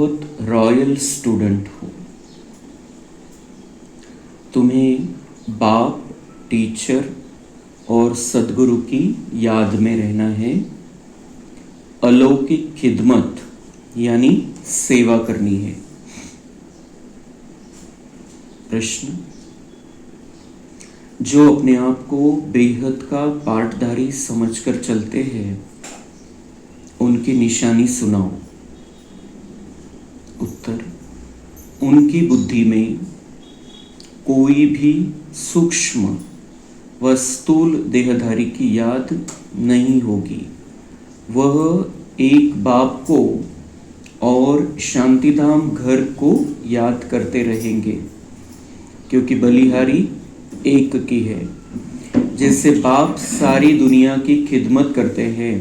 बहुत royal student हो। तुम्हें बाप, टीचर और सदगुरु की याद में रहना है। अलौकिक खिदमत यानी सेवा करनी है। प्रश्न: जो अपने आप को बेहद का पाठधारी समझकर चलते हैं, उनकी निशानी सुनाओ। उत्तर: उनकी बुद्धि में कोई भी सूक्ष्म व स्थूल देहधारी की याद नहीं होगी। वह एक बाप को और शांतिधाम घर को याद करते रहेंगे, क्योंकि बलिहारी एक की है। जैसे बाप सारी दुनिया की खिदमत करते हैं,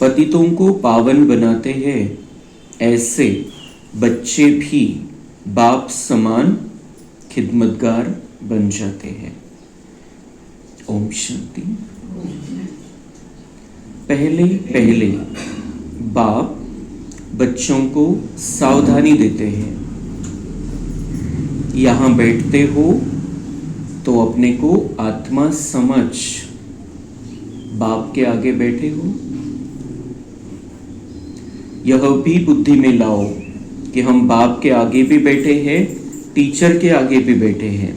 पतितों को पावन बनाते हैं, ऐसे बच्चे भी बाप समान खिदमतगार बन जाते हैं। ओम शांति। पहले बाप बच्चों को सावधानी देते हैं। यहाँ बैठते हो तो अपने को आत्मा समझ बाप के आगे बैठे हो। यह भी बुद्धि में लाओ कि हम बाप के आगे भी बैठे हैं, टीचर के आगे भी बैठे हैं।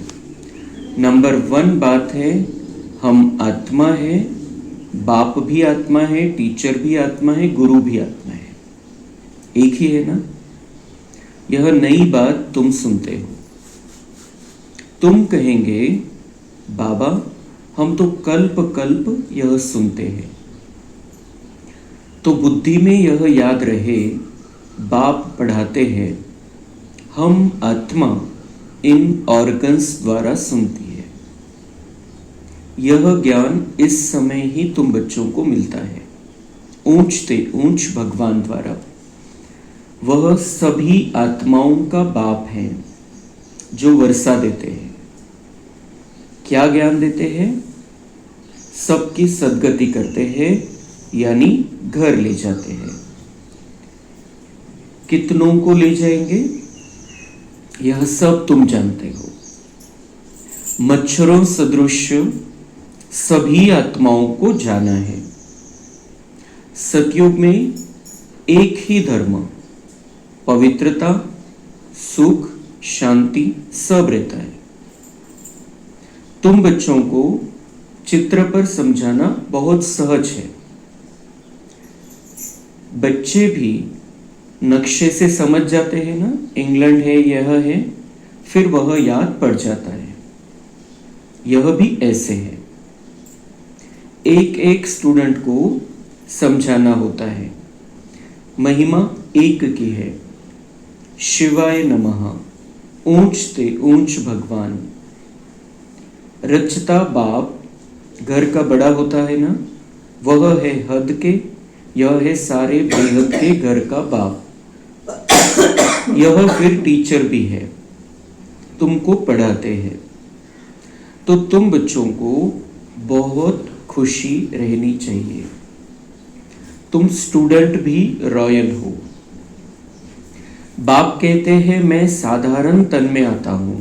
नंबर 1 बात है, हम आत्मा है, बाप भी आत्मा है, टीचर भी आत्मा है, गुरु भी आत्मा है। एक ही है ना। यह नई बात तुम सुनते हो। तुम कहेंगे, बाबा हम तो कल्प कल्प यह सुनते हैं। तो बुद्धि में यह याद रहे, बाप पढ़ाते हैं, हम आत्मा इन ऑर्गन्स द्वारा सुनती है। यह ज्ञान इस समय ही तुम बच्चों को मिलता है, ऊंचते ऊंच भगवान द्वारा। वह सभी आत्माओं का बाप है जो वर्षा देते हैं। क्या ज्ञान देते हैं? सबकी सद्गति करते हैं, यानी घर ले जाते हैं। कितनों को ले जाएंगे यह सब तुम जानते हो। मच्छरों सदृश सभी आत्माओं को जाना है। सतयुग में एक ही धर्म, पवित्रता, सुख, शांति सब रहता है। तुम बच्चों को चित्र पर समझाना बहुत सहज है। बच्चे भी नक्शे से समझ जाते हैं ना, इंग्लैंड है, यह है, फिर वह याद पड़ जाता है। यह भी ऐसे है। एक एक स्टूडेंट को समझाना होता है। महिमा एक की है। शिवाय नमः, ऊंचते ऊंच भगवान। रचता बाप घर का बड़ा होता है ना, वह है हद के, यह है सारे बेहद के घर का बाप। यह फिर टीचर भी है, तुमको पढ़ाते हैं। तो तुम बच्चों को बहुत खुशी रहनी चाहिए। तुम स्टूडेंट भी रॉयल हो। बाप कहते हैं, मैं साधारण तन में आता हूं।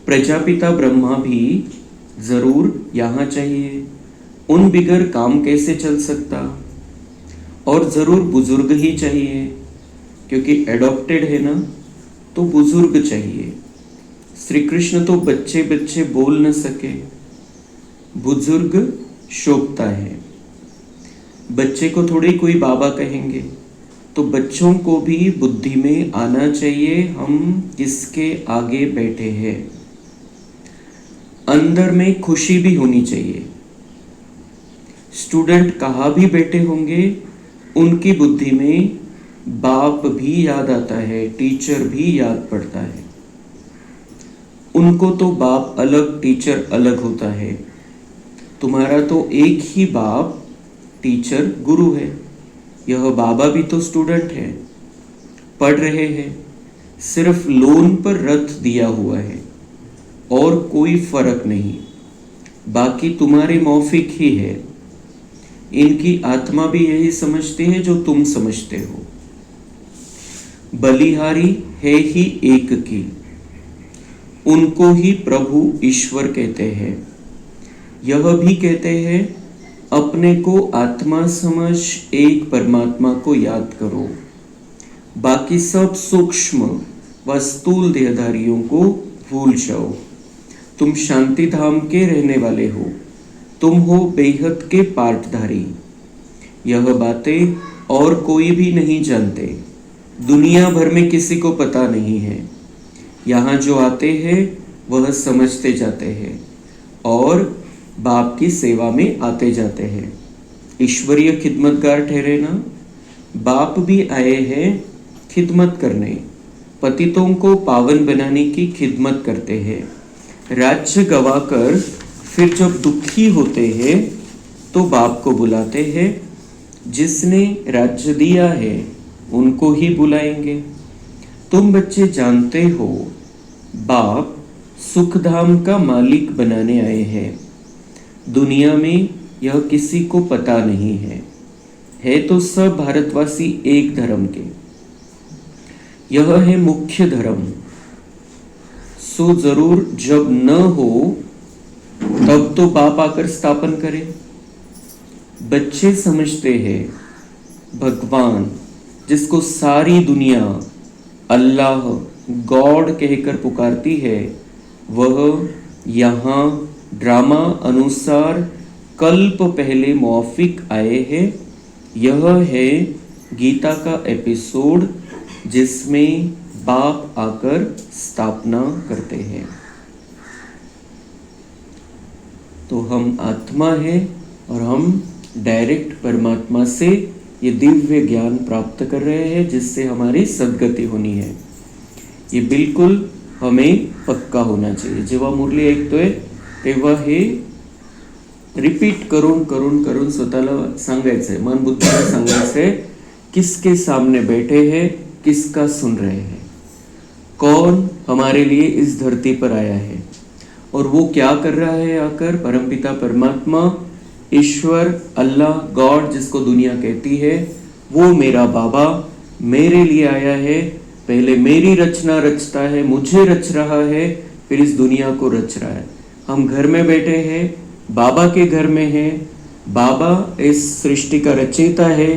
प्रजापिता ब्रह्मा भी जरूर यहां चाहिए, उन बिगर काम कैसे चल सकता। और जरूर बुजुर्ग ही चाहिए, क्योंकि एडॉप्टेड है ना, तो बुजुर्ग चाहिए। श्री कृष्ण तो बच्चे बच्चे बोल न सके, बुजुर्ग शोभता है। बच्चे को थोड़ी कोई बाबा कहेंगे, तो बच्चों को भी बुद्धि में आना चाहिए, हम किसके आगे बैठे हैं। अंदर में खुशी भी होनी चाहिए। स्टूडेंट कहाँ भी बैठे होंगे, उनकी बुद्धि में बाप भी याद आता है, टीचर भी याद पड़ता है। उनको तो बाप अलग, टीचर अलग होता है। तुम्हारा तो एक ही बाप, टीचर, गुरु है। यह बाबा भी तो स्टूडेंट है, पढ़ रहे हैं। सिर्फ लोन पर रथ दिया हुआ है और कोई फर्क नहीं। बाकी तुम्हारी मौफिक ही है। इनकी आत्मा भी यही समझती है जो तुम समझते हो। बलिहारी है ही एक की, उनको ही प्रभु ईश्वर कहते हैं। यह भी कहते हैं, अपने को आत्मा समझ एक परमात्मा को याद करो, बाकी सब सूक्ष्म व स्थूल देहधारियों को भूल जाओ। तुम शांति धाम के रहने वाले हो, तुम हो बेहद के पाटधारी। यह बातें और कोई भी नहीं जानते, दुनिया भर में किसी को पता नहीं है। यहाँ जो आते हैं वह समझते जाते हैं और बाप की सेवा में आते जाते हैं। ईश्वरीय खिदमतगार ठहरे ना। बाप भी आए हैं खिदमत करने, पतितों को पावन बनाने की खिदमत करते हैं। राज्य गवाकर फिर जब दुखी होते हैं तो बाप को बुलाते हैं। जिसने राज्य दिया है उनको ही बुलाएंगे। तुम बच्चे जानते हो, बाप सुखधाम का मालिक बनाने आए हैं। दुनिया में यह किसी को पता नहीं है तो सब भारतवासी एक धर्म के। यह है मुख्य धर्म। सो जरूर जब न हो तब तो बाप आकर स्थापन करे। बच्चे समझते हैं भगवान, जिसको सारी दुनिया अल्लाह गॉड कहकर पुकारती है, वह यहाँ ड्रामा अनुसार कल्प पहले मौफिक आए हैं। यह है गीता का एपिसोड जिसमें बाप आकर स्थापना करते हैं। तो हम आत्मा है और हम डायरेक्ट परमात्मा से ये दिव्य ज्ञान प्राप्त कर रहे हैं, जिससे हमारी सद्गति होनी है। ये बिल्कुल हमें पक्का होना चाहिए। जेव्हा मुरली ऐकतोय तेव्हा हे रिपीट करून करून करून स्वतःला सांगायचंय, मन बुद्धीला सांगायचंय, किसके सामने बैठे हैं, किसका सुन रहे हैं, कौन हमारे लिए इस धरती पर आया है और वो क्या कर रहा है आकर। परमपिता परमात्मा, ईश्वर, अल्लाह, गॉड जिसको दुनिया कहती है, वो मेरा बाबा मेरे लिए आया है। पहले मेरी रचना रचता है, मुझे रच रहा है, फिर इस दुनिया को रच रहा है। हम घर में बैठे हैं, बाबा के घर में हैं। बाबा इस सृष्टि का रचयिता है,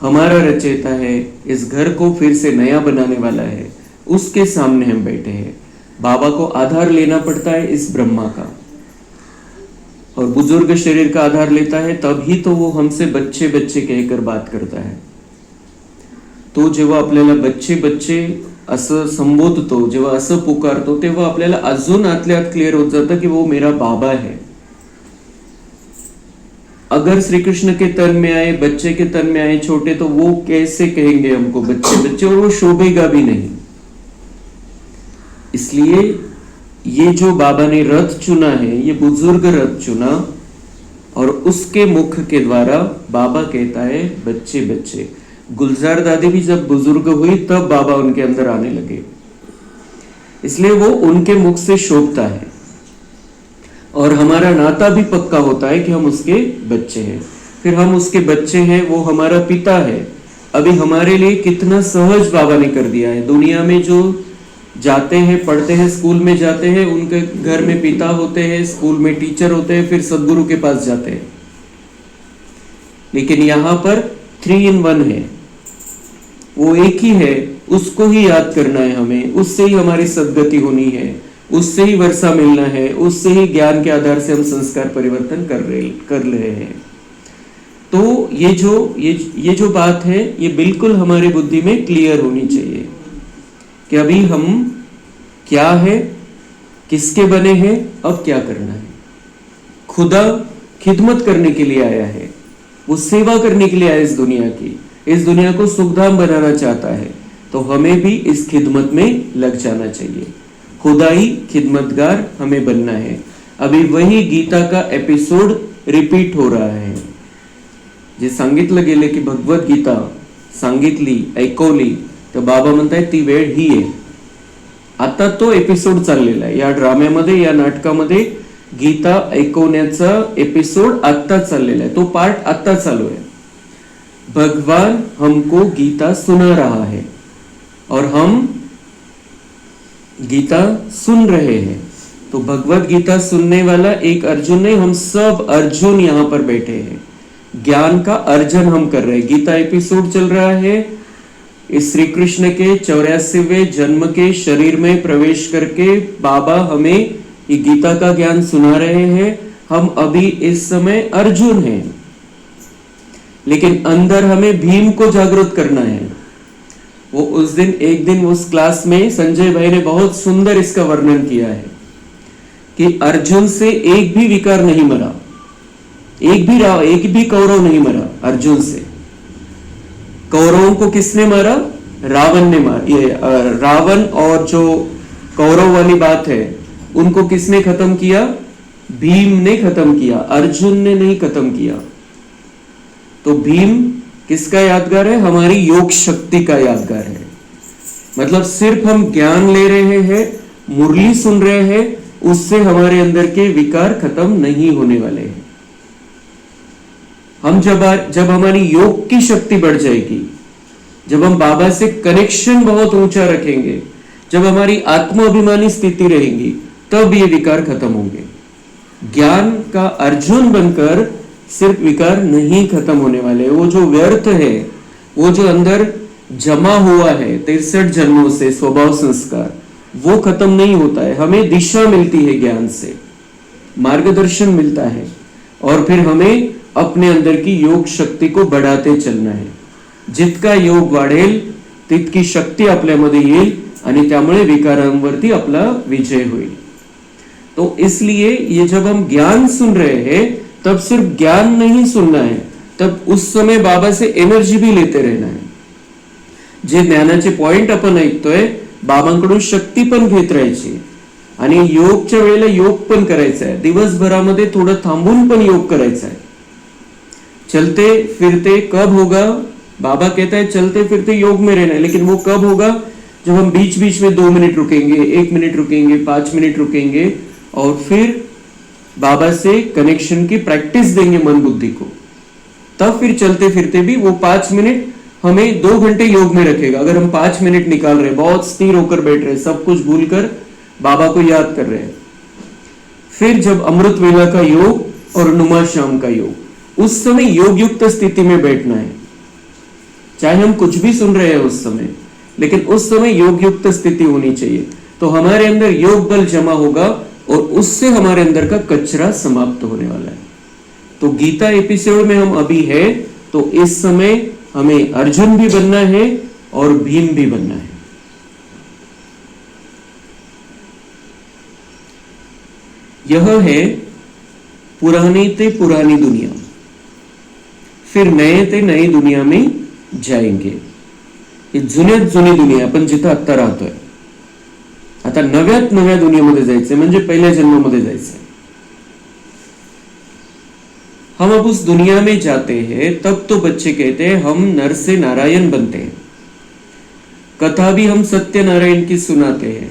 हमारा रचयिता है, इस घर को फिर से नया बनाने वाला है। उसके सामने हम बैठे हैं। बाबा को आधार लेना पड़ता है इस ब्रह्मा का, और बुजुर्ग शरीर का आधार लेता है, तभी तो वो हमसे बच्चे बच्चे कहकर बात करता है। तो जेव्हा आपल्याला बच्चे बच्चे असं संबोधतो, जेव्हा असं पुकारतो, तेव्हा आपल्याला अजून आतल्या आत क्लिअर होत जातं की वो मेरा बाबा है। अगर श्री कृष्ण के तन में आए, बच्चे के तन में आए छोटे, तो वो कैसे कहेंगे हमको बच्चे बच्चे, और वो शोभेगा भी नहीं। इसलिए ये जो बाबा ने रथ चुना है, ये बुजुर्ग रथ चुना, और उसके मुख के द्वारा बाबा कहता है बच्चे बच्चे। गुलजार दादी भी जब बुजुर्ग हुई तब बाबा उनके अंदर आने लगे, इसलिए वो उनके मुख से शोभता है। और हमारा नाता भी पक्का होता है कि हम उसके बच्चे हैं। फिर हम उसके बच्चे हैं, वो हमारा पिता है। अभी हमारे लिए कितना सहज बाबा ने कर दिया है। दुनिया में जो जाते हैं, पढ़ते हैं, स्कूल में जाते हैं, उनके घर में पिता होते हैं, स्कूल में टीचर होते हैं, फिर सदगुरु के पास जाते हैं। लेकिन यहाँ पर 3 in 1 है, वो एक ही है, उसको ही याद करना है हमें। उससे ही हमारी सद्गति होनी है, उससे ही वर्षा मिलना है, उससे ही ज्ञान के आधार से हम संस्कार परिवर्तन कर रहे हैं। तो ये जो बात है, ये बिल्कुल हमारी बुद्धि में क्लियर होनी चाहिए कि अभी हम क्या है, किसके बने हैं, अब क्या करना है। खुदा खिदमत करने के लिए आया है, वो सेवा करने के लिए आया इस दुनिया की, इस दुनिया को सुखधाम बनाना चाहता है। तो हमें भी इस खिदमत में लग जाना चाहिए। खुदाई खिदमतगार हमें बनना है। अभी वही गीता का एपिसोड रिपीट हो रहा है। जे सांगितलं गेले की भगवत गीता सांगितली, ऐकवली, तर बाबा म्हणतायत ती वेळ ही आहे। आता तो एपिसोड चाललेला आहे या ड्राम्यामध्ये, या नाटकामध्ये गीता ऐकवण्याचा एपिसोड आता चाललेला आहे, तो पार्ट आता चालू है। भगवान हमको गीता सुना रहा है। और हम गीता सुन रहे हैं। तो भगवत गीता सुनने वाला एक अर्जुन नहीं, हम सब अर्जुन यहां पर बैठे हैं। ज्ञान का अर्जन हम कर रहे हैं। गीता एपिसोड चल रहा है। इस श्री कृष्ण के 84वें जन्म के शरीर में प्रवेश करके बाबा हमें ये गीता का ज्ञान सुना रहे हैं। हम अभी इस समय अर्जुन हैं, लेकिन अंदर हमें भीम को जागृत करना है। वो उस दिन एक दिन उस क्लास में संजय भाई ने बहुत सुंदर इसका वर्णन किया है कि अर्जुन से एक भी विकार नहीं मरा, एक भी कौरव नहीं मरा अर्जुन से। कौरवों को किसने मारा? रावण ने मारा। ये रावण और जो कौरव वाली बात है उनको किसने खत्म किया? भीम ने खत्म किया, अर्जुन ने नहीं खत्म किया। तो भीम किसका यादगार है? हमारी योग शक्ति का यादगार है। मतलब सिर्फ हम ज्ञान ले रहे हैं, मुरली सुन रहे हैं, उससे हमारे अंदर के विकार खत्म नहीं होने वाले हैं। हम जब हमारी योग की शक्ति बढ़ जाएगी, जब हम बाबा से कनेक्शन बहुत ऊंचा रखेंगे, जब हमारी आत्माभिमानी स्थिति रहेगी, तब ये विकार खत्म होंगे। ज्ञान का अर्जुन बनकर सिर्फ विकार नहीं खत्म होने वाले। वो जो व्यर्थ है, वो जो अंदर जमा हुआ है 63 जन्मों से स्वभाव संस्कार, वो खत्म नहीं होता है। हमें दिशा मिलती है, ज्ञान से मार्गदर्शन मिलता है, और फिर हमें अपने अंदर की योग शक्ती को बढ़ाते चलना है। जितका योग वाढेल तितकी शक्ती आपल्यामध्ये येईल आणि त्यामुळे विकारांवरती आपला विजय होईल। तो इसलिए ये जब हम ज्ञान सुन रहे हैं, तब सिर्फ ज्ञान नहीं सुनना है, तब उस समय बाबा से एनर्जी भी लेते रहना है। जे ज्ञानाचे पॉइंट आपण ऐकतोय, बाबांकडून शक्ती पण घेत राहायची आणि योगच्या वेळेला योग पण करायचा आहे। दिवसभरामध्ये थोडं थांबून पण योग करायचा है। चलते फिरते कब होगा? बाबा कहता है चलते फिरते योग में रहना है, लेकिन वो कब होगा? जब हम बीच बीच में 2 मिनट रुकेंगे, 1 मिनट रुकेंगे, 5 मिनट रुकेंगे, और फिर बाबा से कनेक्शन की प्रैक्टिस देंगे मन बुद्धि को। तब फिर चलते फिरते भी वो 5 मिनट हमें 2 घंटे योग में रखेगा। अगर हम 5 मिनट निकाल रहे, बहुत स्थिर होकर बैठ रहे, सब कुछ भूलकर बाबा को याद कर रहे हैं। फिर जब अमृत वेला का योग और नुमा शाम का योग, उस समय योग युक्त स्थिति में बैठना है। चाहे हम कुछ भी सुन रहे हैं उस समय, लेकिन उस समय योग युक्त स्थिति होनी चाहिए। तो हमारे अंदर योग बल जमा होगा और उससे हमारे अंदर का कचरा समाप्त होने वाला है। तो गीता एपिसोड में हम अभी है, तो इस समय हमें अर्जुन भी बनना है और भीम भी बनना है। यह है पुरानी ते पुरानी दुनिया, फिर नए ते नई दुनिया में जाएंगे। ही जुन्यात जुनी दुनिया, आपण जिथं आत्ता राहतोय, आता नव्यात नव्या दुनियेमध्ये जायचंय, म्हणजे पहिल्या जन्मामध्ये जायचंय। हम अब उस दुनिया में जाते हैं, तब तो बच्चे कहते हैं हम नर से नारायण बनते हैं। कथा भी हम सत्यनारायण की सुनाते हैं।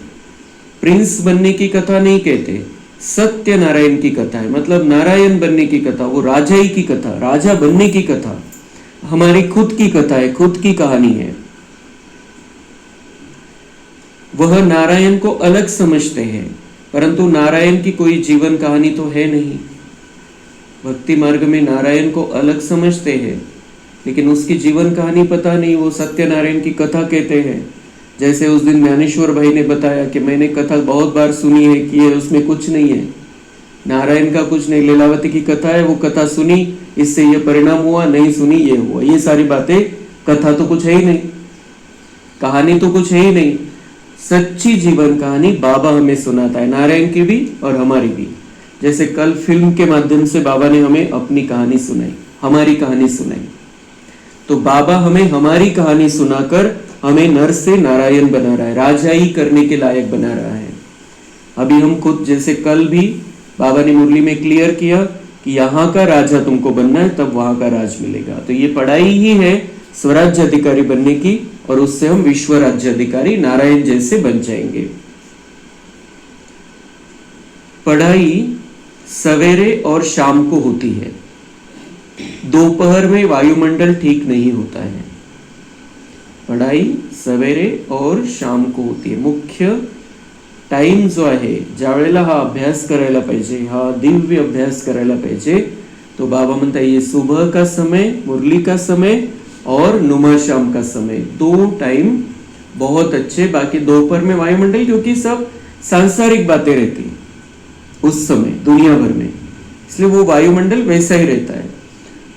प्रिंस बनने की कथा नहीं कहते, सत्यनारायण की कथा है। मतलब नारायण बनने की कथा, वो राजाई की कथा, राजा बनने की कथा हमारी खुद की कथा है, खुद की कहानी है। वह नारायण को अलग समझते हैं, परंतु नारायण की कोई जीवन कहानी तो है नहीं। भक्ति मार्ग में नारायण को अलग समझते हैं, लेकिन उसकी जीवन कहानी पता नहीं, वो सत्यनारायण की कथा कहते हैं। जैसे उस दिन ज्ञानेश्वर भाई ने बताया कि मैंने कथा बहुत बार सुनी है कि उसमें कुछ नहीं है, नारायण का कुछ नहीं, लीलावती की कथा है, वो कथा सुनी, इससे ये परिणाम हुआ, नहीं सुनी ये हुआ। ये सारी बातें, कथा तो कुछ है ही नहीं, कहानी तो कुछ है ही नहीं। सच्ची जीवन कहानी बाबा हमें सुनाता है, नारायण की भी और हमारी भी। जैसे कल फिल्म के माध्यम से बाबा ने हमें अपनी कहानी सुनाई, हमारी कहानी सुनाई। तो बाबा हमें हमारी कहानी सुनाकर हमें नर से नारायण बना रहा है, राजाई करने के लायक बना रहा है। अभी हम खुद, जैसे कल भी बाबा ने मुरली में क्लियर किया कि यहाँ का राजा तुमको बनना है, तब वहां का राज मिलेगा। तो ये पढ़ाई ही है स्वराज्य अधिकारी बनने की, और उससे हम विश्व राज्य अधिकारी नारायण जैसे बन जाएंगे। पढ़ाई सवेरे और शाम को होती है, दोपहर में वायुमंडल ठीक नहीं होता है। पढ़ाई सवेरे और शाम को होती है. मुख्य टाइम जो आहे, ज्या वेळेला हा अभ्यास करायला पाहिजे, हा दिव्य अभ्यास करायला पाहिजे, तो बाबा म्हणता ये सुबह का समय, मुरली का समय और नुमा शाम का समय, 2 टाइम बहुत अच्छे. बाकी दोपहर में वायुमंडल, क्योंकि सब सांसारिक बातें रहती उस समय दुनिया भर में, इसलिए वो वायुमंडल वैसा ही रहता है.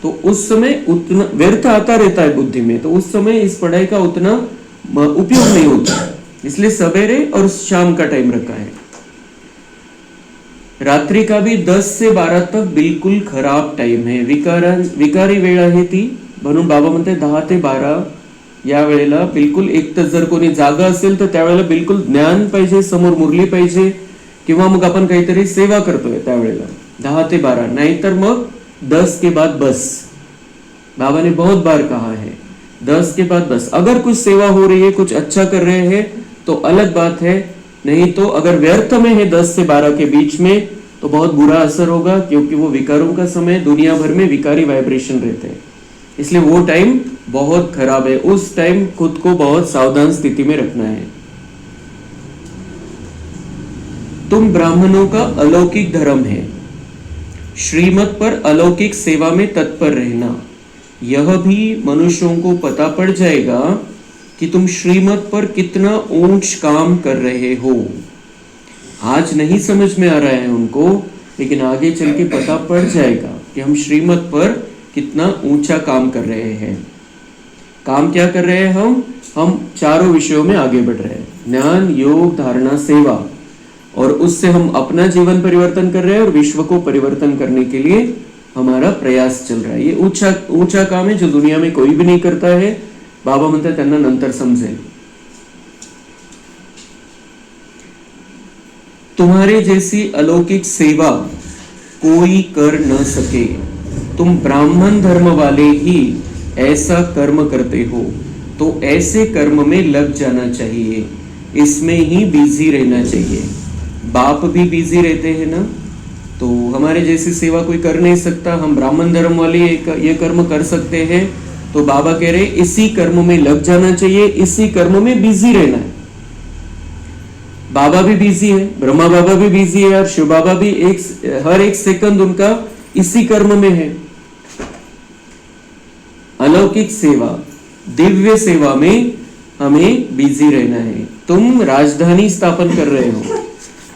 तो उस समय उतना व्यर्थ आता रहता है बुद्धि में, तो उस समय इस पढ़ाई का उतना उपयोग नहीं होता, इसलिए सवेरे और शाम का टाइम रखा है. रात्रि का भी 10 से 12 तक बिलकुल खराब टाइम है, विकारी वेळ आहे ती. म्हणून बाबा म्हणते 10 ते 12 या वेळेला बिलकुल, एक तर जर कोणी जागा असेल तर त्यावेळेला बिलकुल ज्ञान पाहिजे, समोर मुरली पाहिजे, किंवा मग आपण काहीतरी सेवा करतोय त्यावेळेला 10 ते 12, नाहीतर मग 10 के बाद बस. बाबा ने बहुत बार कहा है 10 के बाद बस. अगर कुछ सेवा हो रही है, कुछ अच्छा कर रहे हैं तो अलग बात है, नहीं तो अगर व्यर्थ में है 10 से 12 के बीच में तो बहुत बुरा असर होगा, क्योंकि वो विकारों का समय, दुनिया भर में विकारी वाइब्रेशन रहते हैं, इसलिए वो टाइम बहुत खराब है. उस टाइम खुद को बहुत सावधान स्थिति में रखना है. तुम ब्राह्मणों का अलौकिक धर्म है, श्रीमत पर अलौकिक सेवा में तत्पर रहना. यह भी मनुष्यों को पता पड़ जाएगा कि तुम श्रीमत पर कितना ऊंच काम कर रहे हो. आज नहीं समझ में आ रहा है उनको, लेकिन आगे चल के पता पड़ जाएगा कि हम श्रीमत पर कितना ऊंचा काम कर रहे हैं. काम क्या कर रहे हैं हम चारों विषयों में आगे बढ़ रहे हैं, ज्ञान, योग, धारणा, सेवा, और उससे हम अपना जीवन परिवर्तन कर रहे हैं और विश्व को परिवर्तन करने के लिए हमारा प्रयास चल रहा है. ये ऊंचा काम है जो दुनिया में कोई भी नहीं करता है. बाबा म्हणतात त्यांना नंतर समजेल. तुम्हारे जैसी अलौकिक सेवा कोई कर न सके. तुम ब्राह्मण धर्म वाले ही ऐसा कर्म करते हो, तो ऐसे कर्म में लग जाना चाहिए, इसमें ही बिजी रहना चाहिए. बाप भी बिजी रहते हैं ना, तो हमारे जैसी सेवा कोई कर नहीं सकता. हम ब्राह्मण धर्म वाले ये कर्म कर सकते हैं, तो बाबा कह रहे इसी कर्म में लग जाना चाहिए, इसी कर्म में बिजी रहना है. बाबा भी बिजी है, ब्रह्मा बाबा भी बिजी है, और शिव बाबा भी हर एक सेकंड उनका इसी कर्म में है. अलौकिक सेवा, दिव्य सेवा में हमें बिजी रहना है. तुम राजधानी स्थापन कर रहे हो.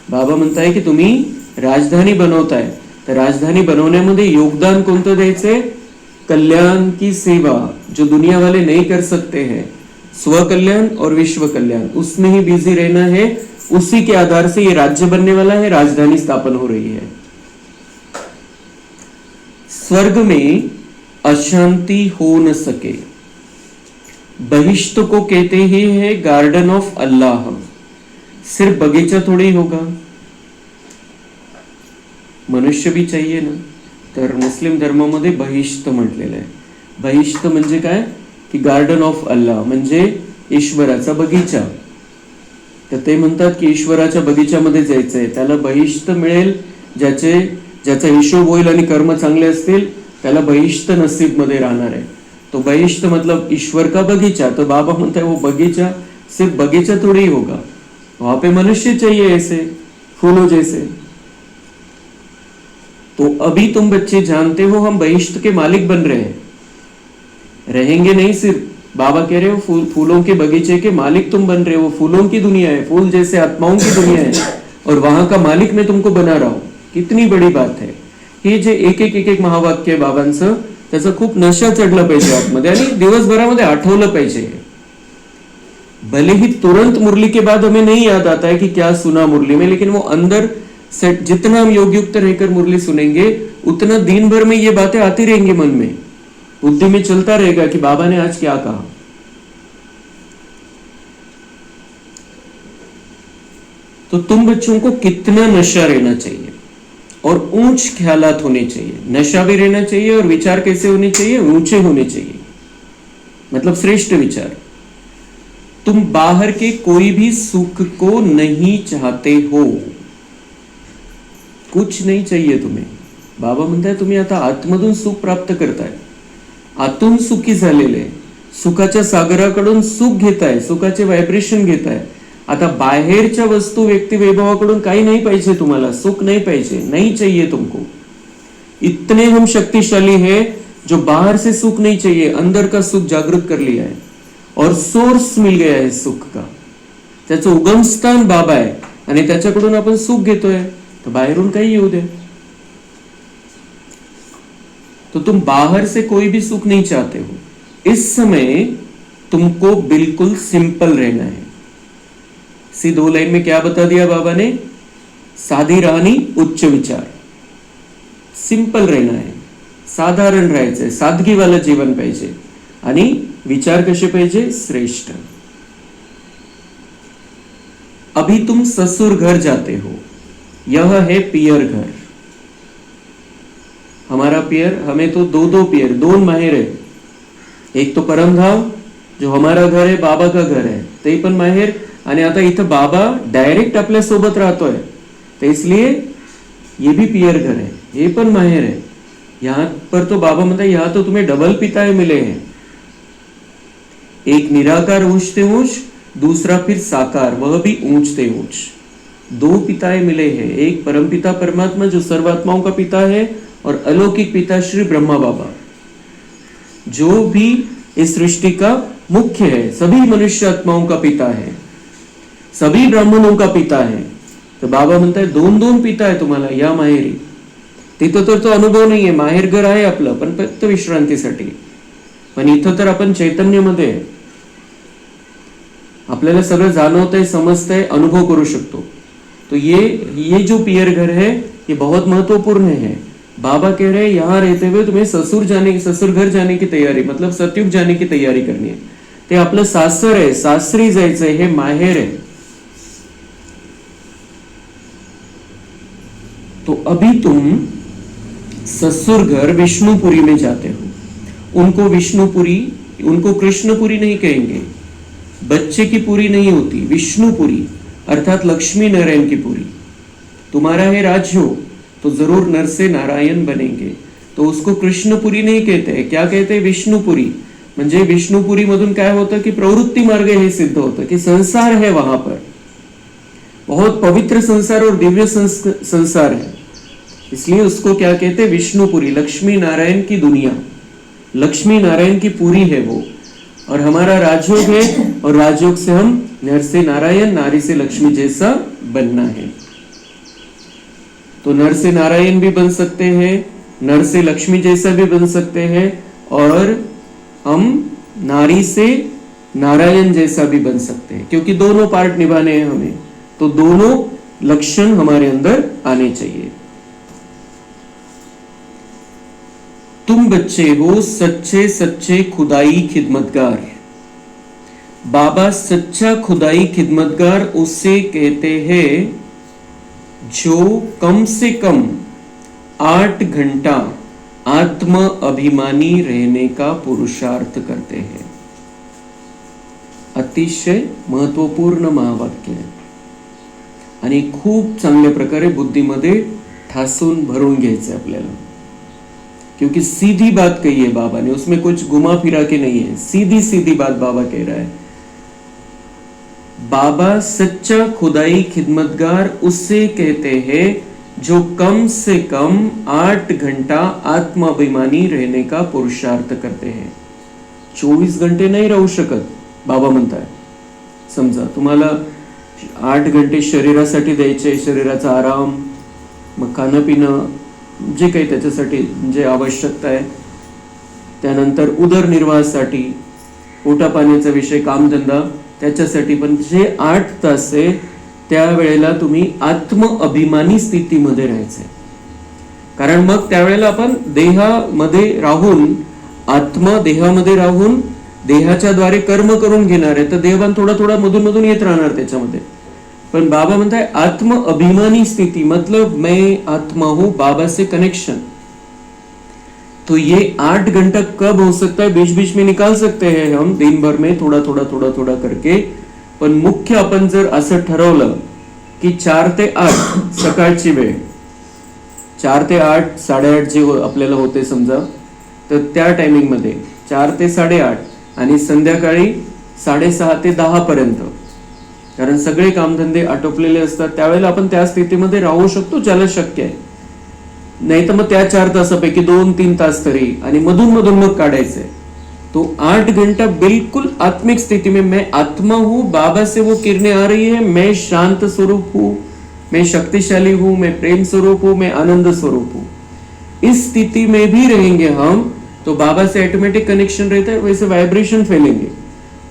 बाबा म्हणताय की तुम्ही राजधानी बनवताय, तर राजधानी बनवण्यामध्ये योगदान कोणतं द्यायचंय? कल्याण की सेवा, जो दुनिया वाले नहीं कर सकते हैं, स्व कल्याण और विश्व कल्याण, उसमें ही बिजी रहना है. उसी के आधार से ये राज्य बनने वाला है, राजधानी स्थापन हो रही है. स्वर्ग में अशांति हो न सके. बहिष्त को कहते ही है गार्डन ऑफ अल्लाह. सिर्फ बगीचा थोड़ी होगा, मनुष्य भी चाहिए ना. तर मुस्लिम धर्मामध्ये बहिष्त म्हटलेलं आहे. बहिष्त म्हणजे काय की गार्डन ऑफ अल्लाह, म्हणजे ईश्वराचा बगीचा. तर ते म्हणतात की ईश्वराच्या बगीच्यामध्ये जायचंय, त्याला बहिष्त मिळेल. ज्याचा हिशोब होईल आणि कर्म चांगले असतील त्याला बहिष्त नसीब मध्ये राहणार आहे. तो बहिष्त मतलब ईश्वर का बगीचा. तो बाबा म्हणता है वो बगीचा सिर्फ बगीचा थोड़ी होगा, वहां पे मनुष्य चाहिए ऐसे फूलों जैसे. तो अभी तुम बच्चे जानते हो हम बहिष्त के मालिक बन रहे हैं, रहेंगे नहीं. सिर्फ बाबा कह रहे हो फूलों के बगीचे के मालिक तुम बन रहे हो. फूलों की दुनिया है, फूल जैसे आत्माओं की दुनिया है, और वहां का मालिक मैं तुमको बना रहा हूं. कितनी बड़ी बात है. हे जे एक एक महावाक्य बाबांचं, त्याचा खूप नशा चढला पाहिजे आतमध्ये, आणि दिवसभरामध्ये आठवलं पाहिजे. भले ही तुरंत मुरली के बाद हमें नहीं याद आता है कि क्या सुना मुरली में, लेकिन वो अंदर सेट, जितना हम योग युक्त रहकर मुरली सुनेंगे उतना दिन भर में ये बातें आती रहेंगी मन में, बुद्धि में चलता रहेगा कि बाबा ने आज क्या कहा. तो तुम बच्चों को कितना नशा रहना चाहिए और ऊंच ख्यालात होने चाहिए. नशा भी रहना चाहिए और विचार कैसे होने चाहिए? ऊंचे होने चाहिए, मतलब श्रेष्ठ विचार. तुम बाहर के कोई भी सुख को नहीं चाहते हो, कुछ नहीं चाहिए तुम्हें. बाबा म्हणताय तुम्ही आता आतमधून सुख प्राप्त करताय, आतून सुखी झालेले, सुखाच्या सागराकडून सुख घेताय, सुखाचे व्हायब्रेशन घेताय. आता बाहेरच्या वस्तू व्यक्ती वैभवाकडून काही नहीं पाहिजे तुम्हाला, सुख नहीं पाहिजे, नहीं चाहिए तुमको. इतने हम शक्तिशाली है जो बाहर से सुख नहीं चाहिए, अंदर का सुख जागृत कर लिया है और सोर्स मिल गया है सुख का. त्याचं उगमस्थान बाबा आहे आणि त्याच्याकडून आपण सुख घेतोय, तर बाहेरून काही येऊ दे. तो तुम बाहर से कोई भी सुख नहीं चाहते हो. इस समय तुमको बिल्कुल सिंपल रहना है. सी 2 लाइन में क्या बता दिया बाबा ने? साधी राहणी, उच्च विचार. सिंपल रहना है, साधारण राहायचंय, सादगीवालं जीवन पाहिजे आणि विचार कसे पाहिजे? श्रेष्ठ. अभी तुम ससुर घर जाते हो, यह है पियर घर. हमारा पियर, हमें तो दो पियर, 2 माहेर है. एक तो परमधाम जो हमारा घर आहे, बाबा का घर आहे, ते पण माहेर. आणि आता इथं बाबा डायरेक्ट आपल्या सोबत राहतोय, तो इसलिए ये भी पियर घर है, ये पण माहेर है. यहां पर तो बाबा म्हणता यहां तो तुम्हें डबल पिताएं मिले हैं. एक निराकार ऊंचते ऊंच, दूसरा फिर साकार, वह भी ऊंचते ऊंच. 2 पिताएं मिले हैं, एक परमपिता परमात्मा जो सर्वात्माओं का पिता है और अलौकिक पिता श्री ब्रह्मा बाबा जो भी इस सृष्टि का मुख्य है, सभी मनुष्य आत्माओं का पिता है, सभी ब्राह्मणों का पिता है. तर बाबा म्हणताय 2 पिता आहे तुम्हाला या माहेरी. तिथं तर तो अनुभव नाहीये, माहेर घर आहे आपलं पण फक्त विश्रांतीसाठी. पण इथं तर आपण चैतन्यमध्ये आहे, आपल्याला सगळं जाणवतंय, समजतंय, अनुभव करू शकतो. तो ये जो पियर घर है ये बहुत महत्वपूर्ण है. बाबा कह रहे हैं यहां रहते हुए तुम्हें ससुर घर जाने की तैयारी, मतलब सतयुग जाने की तैयारी करनी है. ते आपलं सासर आहे, सासरी जायचंय, हे माहेर आहे. तो अभी तुम ससुर घर विष्णुपुरी में जाते हो. उनको विष्णुपुरी, उनको कृष्णपुरी नहीं कहेंगे. बच्चे की पूरी नहीं होती, विष्णुपुरी अर्थात लक्ष्मी नारायण की पूरी. तुम्हारा है राज्य तो जरूर नर से नारायण बनेंगे, तो उसको कृष्णपुरी नहीं कहते. क्या कहते? विष्णुपुरी. म्हणजे विष्णुपुरी मधून काय होतं की प्रवृत्ती मार्ग हे सिद्ध होतं की संसार है वहां पर, बहुत पवित्र संसार और दिव्य संसार है, इसलिए उसको क्या कहते? विष्णुपुरी. लक्ष्मी नारायण की दुनिया, लक्ष्मी नारायण की पूरी है वो. और हमारा राजयोग है और राजयोग से हम नर से नारायण, नारी से लक्ष्मी जैसा बनना है. तो नर से नारायण भी बन सकते हैं, नर से लक्ष्मी जैसा भी बन सकते हैं, और हम नारी से नारायण जैसा भी बन सकते हैं, क्योंकि दोनों पार्ट निभाने हैं हमें. तो दोनों लक्षण हमारे अंदर आने चाहिए. तुम बच्चे हो सच्चे सच्चे खुदाई खिदमतगार. बाबा सच्चा खुदाई खिदमतगार उसे कहते हैं जो कम से कम 8 घंटा आत्म अभिमानी रहने का पुरुषार्थ करते हैं. अतिशय महत्वपूर्ण महावाक्य आहे आणि खूप चांगल्या प्रकारे बुद्धीमध्ये ठासून भरून घ्यायचं आपल्याला, क्योंकि सीधी बात कही है बाबा ने, उसमें कुछ घुमा फिरा के नहीं है, सीधी सीधी बात बाबा कह रहा है. बाबा सच्चा खुदाई खिदमतगार उससे कहते हैं जो कम से कम 8 घंटा आत्माभिमानी रहने का पुरुषार्थ करते हैं. 24 घंटे नाही राहू शकत बाबा म्हणताय. समजा तुम्हाला 8 घंटे शरीरासाठी द्यायचे, शरीराचा आराम, मग खाणं पिणं जे काही त्याच्यासाठी जे आवश्यकता आहे, त्यानंतर उदरनिर्वाहासाठी, पोटा पाण्याचा विषय, कामधंदा, त्याच्यासाठी पण जे 8 तास आहे त्यावेळेला तुम्ही आत्म अभिमानी स्थितीमध्ये राहायचंय. कारण मग त्यावेळेला आपण देहामध्ये राहून, आत्मा देहामध्ये राहून देहाच्या द्वारे कर्म करून घेणार आहे, तर देहभान थोडा थोडा मधून मधून येत राहणार त्याच्यामध्ये. पण बाबा म्हणताय आत्म अभिमानी स्थिति, मतलब मैं आत्मा हूं, बाबा से कनेक्शन. तो ये 8 घंटा कब हो सकता है? बीच बीच में निकाल सकते हैं हम दिन भर में थोड़ा थोड़ा थोड़ा थोड़ा करके. पण मुख्य आपण जर असं ठरवलं की 4 ते 8 सकाळची वेळ, 4 ते 8, 8:30 जे आपल्याला होते समजा, तर त्या टायमिंग मध्ये 4 ते 8:30 आणि संध्याकाळी 6:30 ते 10 पर्यंत, कारण सगळे कामधंदे आटोपलेले असतात, त्यावेळेला आपण त्या स्थितीमध्ये राहू शकतो ज्याला शक्य आहे. नाही तर मग त्या 4 तासापैकी 2-3 तास तरी, आणि मधून मधून मग काढायचंय. तो 8 घंटा बिल्कुल आत्मिक स्थिति में, मैं आत्मा हूं, बाबा से वो किरणें आ रही है, मैं शांत स्वरूप हूं, मैं शक्तिशाली हूं, मैं प्रेम स्वरूप हूं, मैं आनंद स्वरूप हूं. इस स्थिति में भी रहेंगे हम तो बाबा से ऑटोमेटिक कनेक्शन रहता है, वैसे वाइब्रेशन फैलेंगे.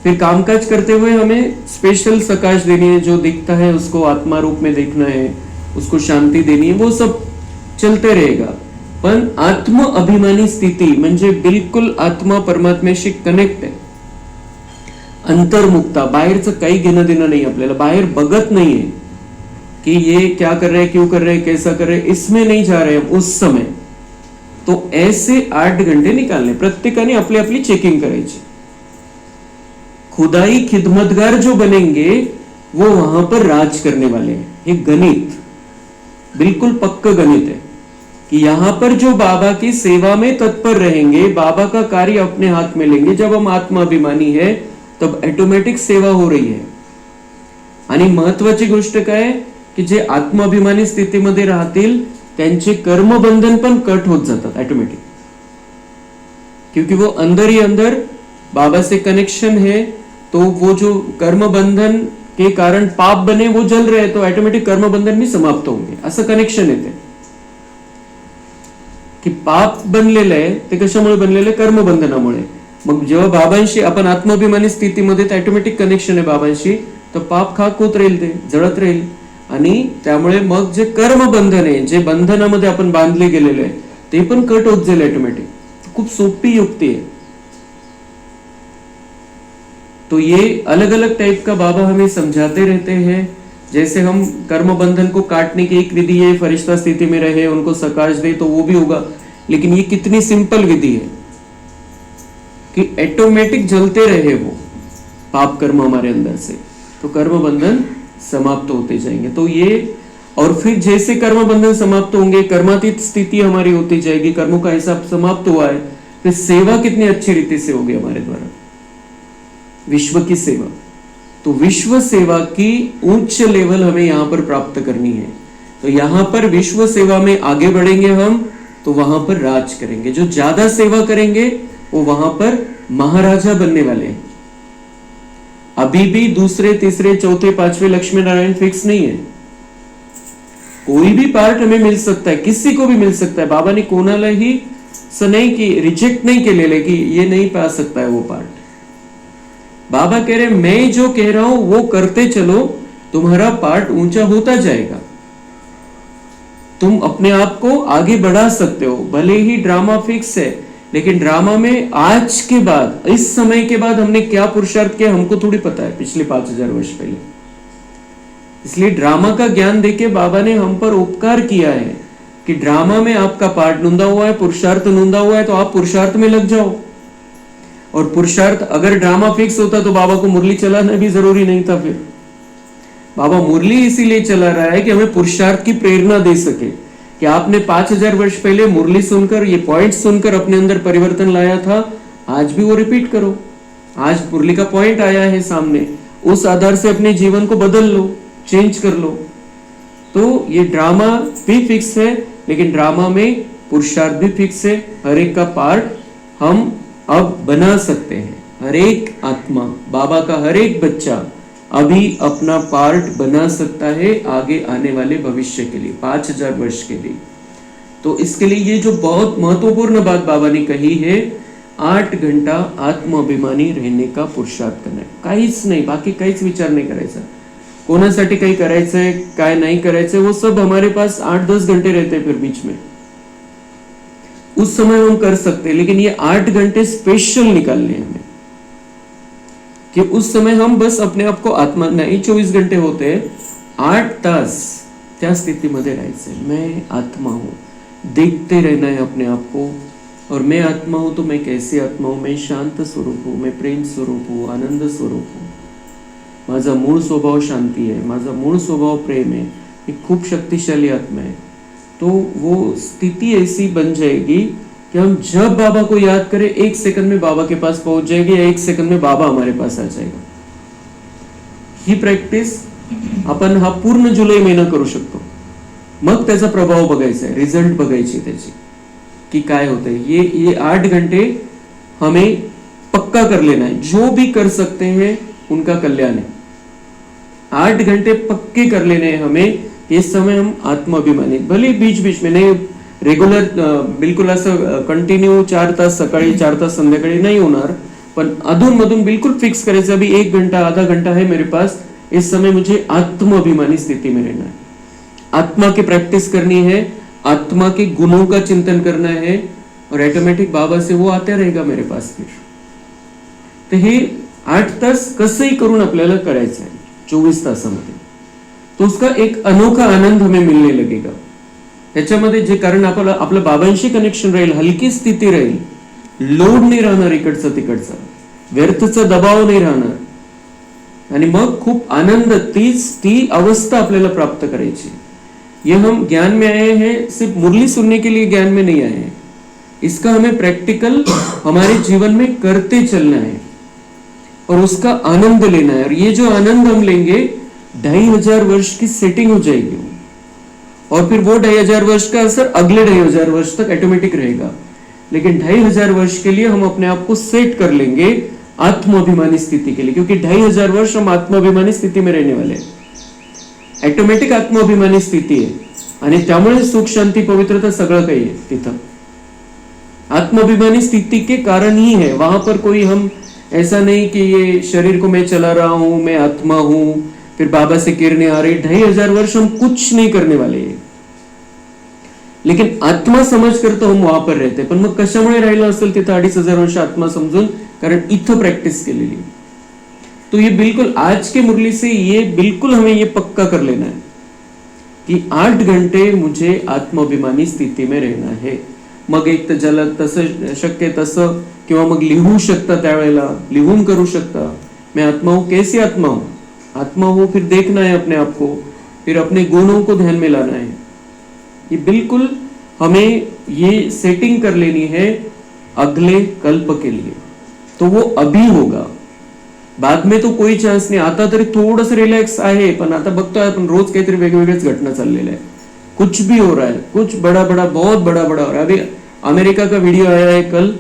फिर कामकाज करते हुए हमें स्पेशल सकाश देनी है, जो दिखता है उसको आत्मा रूप में देखना है, उसको शांति देनी है, वो सब चलते रहेगा. पण आत्म अभिमानी स्थिती म्हणजे बिलकुल आत्मा परमात्म्याशी कनेक्ट आहे, अंतर्मुक्ता. बाहेरचं काही घेणं देणं नाही आपल्याला, बाहेर बघत नाहीये कि ये क्या कर रहे हैं, क्यों कर रहे हैं, कैसा कर रहे हैं, इसमें नहीं जा रहे हम उस समय. तो ऐसे 8 घंटे निकालने, प्रत्येकाने आपली आपली चेकिंग करायची. खुदाई खिदमतगार जो बनेंगे वो वहां पर राज करने वाले हैं. ये गणित बिल्कुल पक्का गणित है कि यहां पर जो बाबा की सेवा में तत्पर रहेंगे, बाबा का कार्य अपने हाथ में लेंगे. जब हम आत्माभिमानी है तब ऑटोमॅटिक सेवा हो रही है. आणि महत्वाची गोष्ट काय की जे आत्माभिमानी स्थितीमध्ये राहतील त्यांचे कर्मबंधन पण कट होत जातात ऑटोमॅटिक, क्योंकि वो अंदर ही अंदर बाबा से कनेक्शन है. तो वो जो कर्म बंधन के कारण पाप बने वो जल रहे तो ऑटोमेटिक कर्म बंधन भी समाप्त होंगे, असं कनेक्शन येते. की पाप बनलेलं आहे ते कशामुळे बनलेलं आहे, कर्मबंधनामुळे. मग जेव्हा बाबांशी आपण आत्माभिमानी स्थितीमध्ये तर ऑटोमॅटिक कनेक्शन आहे बाबांशी, तर पाप खाक होत राहील, ते जळत राहील. आणि त्यामुळे मग जे कर्मबंधन आहे, जे बंधनामध्ये आपण बांधले गेलेले आहे ते पण कट होत जाईल ऑटोमॅटिक. खूप सोपी युक्ती है. तो ये अलग अलग टाइप का बाबा हमें समझाते रहते हैं. जैसे हम कर्म बंधन को काटने की एक विधि है, फरिश्ता स्थिति में रहे, उनको सकाश दे, तो वो भी होगा. लेकिन ये कितनी सिंपल विधि है कि ऑटोमेटिक जलते रहे वो पाप कर्म हमारे अंदर से, तो कर्म बंधन समाप्त होते जाएंगे. तो ये, और फिर जैसे कर्म बंधन समाप्त होंगे, कर्मातीत स्थिति हमारी होती जाएगी, कर्मों का हिसाब समाप्त हुआ है, फिर सेवा कितनी अच्छी रीति से होगी हमारे द्वारा, विश्व की सेवा. तो विश्व सेवा की उच्च लेवल हमें यहां पर प्राप्त करनी है. तो यहां पर विश्व सेवा में आगे बढ़ेंगे हम तो वहां पर राज करेंगे. जो ज्यादा सेवा करेंगे वो वहां पर महाराजा बनने वाले हैं. अभी भी दूसरे तीसरे चौथे पांचवे लक्ष्मी नारायण फिक्स नहीं है. कोई भी पार्ट हमें मिल सकता है, किसी को भी मिल सकता है. बाबा ने कोणालाही नहीं की रिजेक्ट नहीं केलेले की ये नहीं पा सकता है वो पार्ट. बाबा कह रहे मैं जो कह रहा हूं वो करते चलो, तुम्हारा पार्ट ऊंचा होता जाएगा. तुम अपने आप को आगे बढ़ा सकते हो. भले ही ड्रामा फिक्स है, लेकिन ड्रामा में आज के बाद, इस समय के बाद हमने क्या पुरुषार्थ किया हमको थोड़ी पता है पिछले 5000 वर्ष पहले. इसलिए ड्रामा का ज्ञान देके बाबा ने हम पर उपकार किया है कि ड्रामा में आपका पार्ट नूंदा हुआ है, पुरुषार्थ नूंदा हुआ है, तो आप पुरुषार्थ में लग जाओ. और पुरुषार्थ, अगर ड्रामा फिक्स होता तो बाबा को मुरली चलाना भी जरूरी नहीं था. फिर बाबा मुरली इसीलिए चला रहा है कि हमें पुरुषार्थ की प्रेरणा दे सके कि आपने 5000 वर्ष पहले मुरली सुनकर, ये पॉइंट सुनकर अपने अंदर परिवर्तन लाया था, आज भी वो रिपीट करो. आज मुरली का पॉइंट आया है सामने, उस आधार से अपने जीवन को बदल लो, चेंज कर लो. तो ये ड्रामा भी फिक्स है, लेकिन ड्रामा में पुरुषार्थ भी फिक्स है. हर एक का पार्ट हम अब बना सकते हैं. हर एक आत्मा, बाबा का हर एक बच्चा अभी अपना पार्ट बना सकता है आगे आने वाले भविष्य के लिए, 5000 वर्ष के लिए. तो इसके लिए ये जो बहुत महत्वपूर्ण बात बाबा ने कही है, 8 घंटा आत्माभिमानी रहने का पुरुषार्थ करना. काहीच नाही, बाकी काहीच विचार नाही करायचा. कोणासाठी काही करायचंय, काय नाही करायचंय, वो सब हमारे पास 8-10 घंटे रहते हैं. फिर बीच में उस समय हम कर सकते हैं, लेकिन ये 8 घंटे स्पेशल निकालने हमें कि उस समय हम बस अपने आप को आत्मा, नहीं 24 घंटे होते, 8 तास त्या स्थितीमध्ये राहायचंय. मैं आत्मा हूं, देखते रहना है अपने आप को. और मैं आत्मा हूं तो मैं कैसी आत्मा हूं, मैं शांत स्वरूप हूं, मैं प्रेम स्वरूप हूं, आनंद स्वरूप हूं. माझा मूळ स्वभाव शांती है, माझा मूळ स्वभाव प्रेम है, मी खूप शक्तिशाली आत्मा है. तो वो स्थिति ऐसी बन जाएगी कि हम जब बाबा को याद करें 1 सेकंड में बाबा के पास पहुंच जाएगी या 1 सेकंड में बाबा हमारे पास आ जाएगा. ही प्रॅक्टिस आपण हा पूर्ण जुलै महिना करू शकतो. मग त्याचा प्रभाव बघायचा आहे, रिझल्ट बघायची त्याची कि काय होतंय. ये 8 घंटे हमें पक्का कर लेना है. जो भी कर सकते हैं उनका कल्याण है. 8 घंटे पक्के कर लेने हैं हमें. इस समय हम आत्माभिमानी, भले बीच बीच में नाही रेग्युलर, बिलकुल असं कंटिन्यू 4 तास सकाळी 4 तास संध्याकाळी नाही होणार, पण अधून मधून बिल्कुल फिक्स करायचं. अभी 1 घंटा आधा घंटा है मेरे पास, इस समय मुझे आत्माभिमानी स्थिति में रहना है. आत्मा की प्रैक्टिस करनी है, आत्मा के गुणों का चिंतन करना है और ऑटोमेटिक बाबा से वो आता रहेगा मेरे पास फिर. तर हे 8 तास कसंही करून आपल्याला करायचं आहे 24 तासामध्ये. तो उसका एक अनोखा आनंद हमें मिलने लगेगा. त्याच्यामध्ये जे कारण आपलं बाबांशी कनेक्शन राहील, हलकी स्थिती राहील, लोड नाही राहणार इकडचा तिकडचा, व्यर्थचा दबाव नाही राहणार आणि मग खूप आनंद, ती अवस्था आपल्याला प्राप्त करायची. ये हम ज्ञान में आए हैं, सिर्फ मुरली सुनने के लिए ज्ञान में नहीं आए हैं. इसका हमें प्रैक्टिकल हमारे जीवन में करते चलना है और उसका आनंद लेना है. और ये जो आनंद हम लेंगे 2500 वर्ष की सेटिंग हो जाएगी और फिर वो 2500 वर्ष का असर अगले 2500 वर्ष तक ऑटोमेटिक रहेगा. लेकिन 2500 वर्ष के लिए हम अपने आप को सेट कर लेंगे आत्माभिमानी स्थिति के लिए, क्योंकि 2500 वर्ष हम आत्माभिमानी स्थिति में रहने वाले हैं. ऑटोमेटिक आत्माभिमानी स्थिती आहे आणि त्यामुळे सुख शांती पवित्रता सगळं काही आहे तिथं. आत्माभिमानी स्थिति के कारण ही है. वहां पर कोई हम ऐसा नहीं कि ये शरीर को मैं चला रहा हूं, मैं आत्मा हूं, फिर बाबा से किरणें आ रही. 2500 वर्ष हम कुछ नहीं करने वाले हैं, लेकिन आत्मा समझ कर तो हम वहां पर रहते. पण मग कशामुळे राहिलं असेल तिथं 2500 वर्ष आत्मा समजून? कारण इथं प्रॅक्टिस केलेली. तो ये बिल्कुल आज के मुरली से ये बिल्कुल हमें ये पक्का कर लेना है कि 8 घंटे मुझे आत्माभिमानी स्थिती में रहना है. मग एक तर ज्याला तसं शक्य तसं किंवा मग लिहू शकता, त्यावेळेला लिहून करू शकता. मैं आत्मा हूं, कैसी आत्मा हूं? आत्मा हूं, फिर देखना है अपने आप को, फिर अपने गुणों को ध्यान में लाना है. ये बिल्कुल हमें ये सेटिंग कर लेनी है अगले कल्प के लिए. तो वो अभी होगा, बाद में तो कोई चान्स नाही. आता तरी थोडंसं रिलॅक्स आहे, पण आता बघतोय आपण रोज काहीतरी वेगवेगळ्याच घटना चाललेल्या आहे. कुछ भी हो रहा है, कुछ बड़ा बड़ा, बहुत बड़ा बड़ा हो रहा है. अभी अमेरिका का वीडियो आया है कल,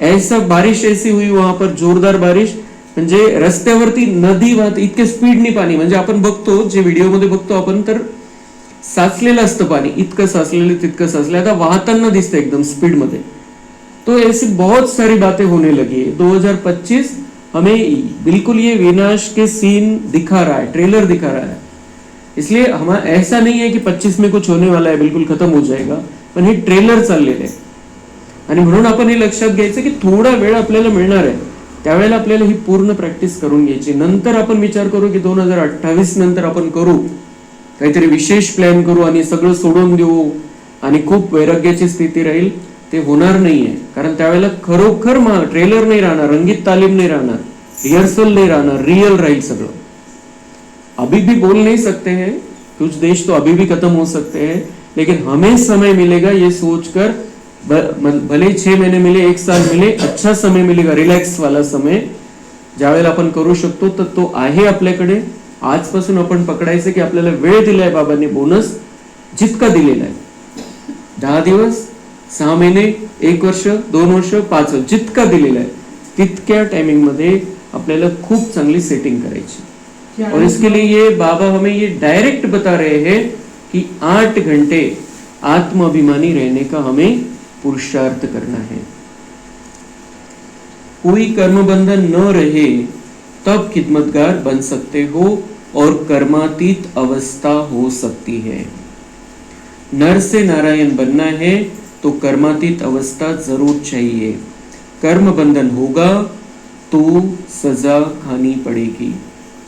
ऐसा बारिश ऐसी हुई वहां पर, जोरदार बारिश, म्हणजे रस्त्यावरती नदी वाहत, इतके स्पीडनी पाणी. म्हणजे आपण बघतो, जे व्हिडिओ मध्ये बघतो आपण, तर साचलेलं असतं पाणी, इतकं साचलेलं तितकं साचलेलं, आता वाहताना दिसतं एकदम स्पीड मध्ये. तो ऐसी बहुत सारी बातें होने लगी है. 2025 हमें बिल्कुल ये विनाश के सीन दिखा रहा है, ट्रेलर दिखा रहा है. इसलिए हमारा ऐसा नहीं है कि 25 में कुछ होने वाला है, बिल्कुल खत्म हो जाएगा, पण हे ट्रेलर चाललेले आहे. आणि म्हणून आपण हे लक्षात घ्यायचं की थोडा वेळ आपल्याला मिळणार आहे, त्यावेळेला आपल्याला ही पूर्ण प्रॅक्टिस करून घ्यायची. नंतर आपण विचार करू की 2028 नंतर आपण करू काहीतरी विशेष प्लॅन करू आणि सगळं सोडून देऊ आणि खूप वैराग्याची स्थिती राहील. ते होणार नाहीये, कारण त्यावेळेला खरोखर ट्रेलर नाही राहणार, रंगीत तालीम नाही राहणार, रिहर्सल नहीं रहना, रियल राइट सगळं. अभी भी बोल नहीं सकते हैं, कुछ देश तो अभी भी खत्म हो सकते हैं, लेकिन हमें समय मिलेगा ये सोचकर, भले 6 महीने मिले, 1 साल मिले, अच्छा समय मिलेगा, रिलॅक्स वाला समय ज्यावेळेला आपण करू शकतो. तर तो आहे आपल्याकडे. आजपासून आपण पकडायचं की आपल्याला वेळ दिलाय बाबांनी, बोनस जितका दिलेला आहे, 10 दिवस, 6 महिने, 1 वर्ष, 2 वर्ष, 5 वर्ष, जितका दिलेला आहे तितक्या टाइमिंग मध्ये आपल्याला खूप चांगली सेटिंग करायची. और इसके लिए ये बाबा हमें ये डायरेक्ट बता रहे हैं कि 8 घंटे आत्माभिमानी रहने का हमें पुरुषार्थ करना है. कोई कर्म बंधन न रहे तब खिदमतगार बन सकते हो और कर्मातीत अवस्था हो सकती है. नर से नारायण बनना है तो कर्मातीत अवस्था जरूर चाहिए. कर्म बंधन होगा तो सजा खानी पड़ेगी.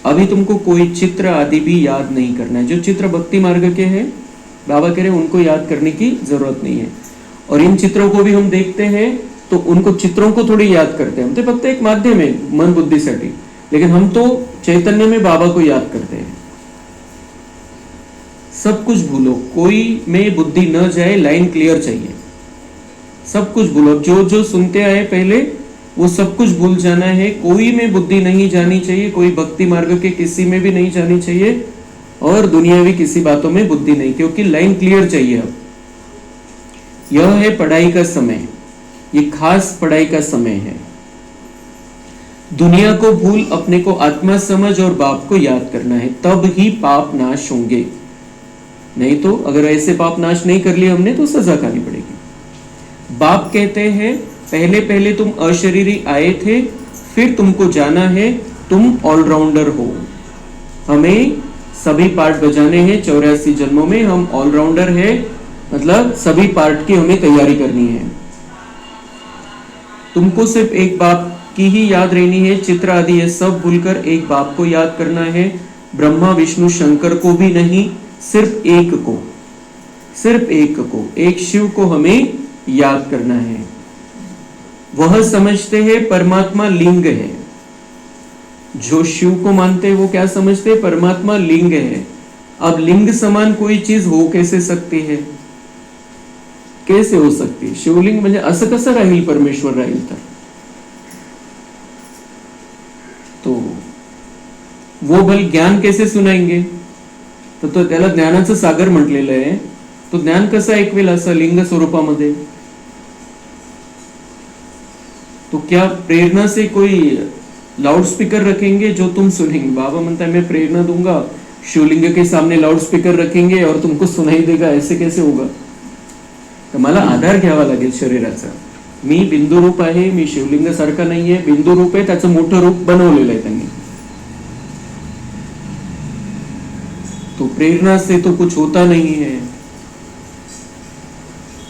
अभी तुमको कोई चित्र आदि भी याद नहीं करना है. जो चित्र भक्ति मार्ग के हैं, बाबा कह रहे हैं उनको याद करने की जरूरत नहीं है. और इन चित्रों को भी हम देखते हैं तो उनको चित्रों को थोड़ी याद करते हैं हम, तो फक्त एक माध्यम है मन बुद्धीसाठी, लेकिन हम तो चैतन्य में बाबा को याद करते हैं. सब कुछ भूलो, कोई में बुद्धि न जाए, लाइन क्लियर चाहिए. सब कुछ भूलो। जो जो सुनते आए पहले वो सब कुछ भूल जाना है। कोई में बुद्धि नहीं जानी चाहिए, कोई भक्ति मार्ग के किसी में भी नहीं जानी चाहिए, और दुनियावी किसी बातों में बुद्धि नहीं, क्योंकि लाइन क्लियर चाहिए। अब यह है पढ़ाई का समय, ये खास पढ़ाई का समय है। दुनिया को भूल अपने को आत्मा समझ और बाप को याद करना है, तब ही पाप नाश होंगे। नहीं तो अगर ऐसे पाप नाश नहीं कर लिए हमने तो सजा खानी पड़ेगी। बाप कहते हैं पहले पहले तुम अशरीरी आए थे, फिर तुमको जाना है तुम ऑलराउंडर हो। हमें सभी पार्ट बजाने हैं 84 जन्मों में, हम ऑलराउंडर है, मतलब सभी पार्ट की हमें तैयारी करनी है। तुमको सिर्फ एक बाप की ही याद रहनी है, चित्र आदि ये सब भूलकर एक बाप को याद करना है। ब्रह्मा विष्णु शंकर को भी नहीं, सिर्फ एक को, सिर्फ एक को, एक शिव को हमें याद करना है। वह समझते हैं परमात्मा लिंग है। जो शिव को मानते हैं वो क्या समझते हैं? परमात्मा लिंग है। अब लिंग समान कोई चीज हो कैसे सकती है? कैसे हो सकती है? शिवलिंग म्हणजे असं कसं राहील परमेश्वर राहील तर? तो वो भल ज्ञान कैसे सुनाएंगे? तो त्याला ज्ञानाचं सागर म्हटलेलं आहे. तो ज्ञान कसं ऐकवेल असं लिंग स्वरूपामध्ये? तो क्या प्रेरणा से कोई लाउड स्पीकर रखेंगे जो तुम सुनेंगे? बाबा म्हणता है मैं प्रेरणा दूंगा, शिवलिंग के सामने लाउड स्पीकर रखेंगे और तुमको सुनाई देगा, ऐसे कैसे होगा? तर मला आधार घ्यावा लागेल शरीराचा. मी बिंदू रूप आहे, मी शिवलिंग सारखा नाहीये, बिंदू रूप आहे, त्याचं मोठं रूप बनवलेलं आहे त्यांनी. तो प्रेरणा से तो कुछ होता नहीं है.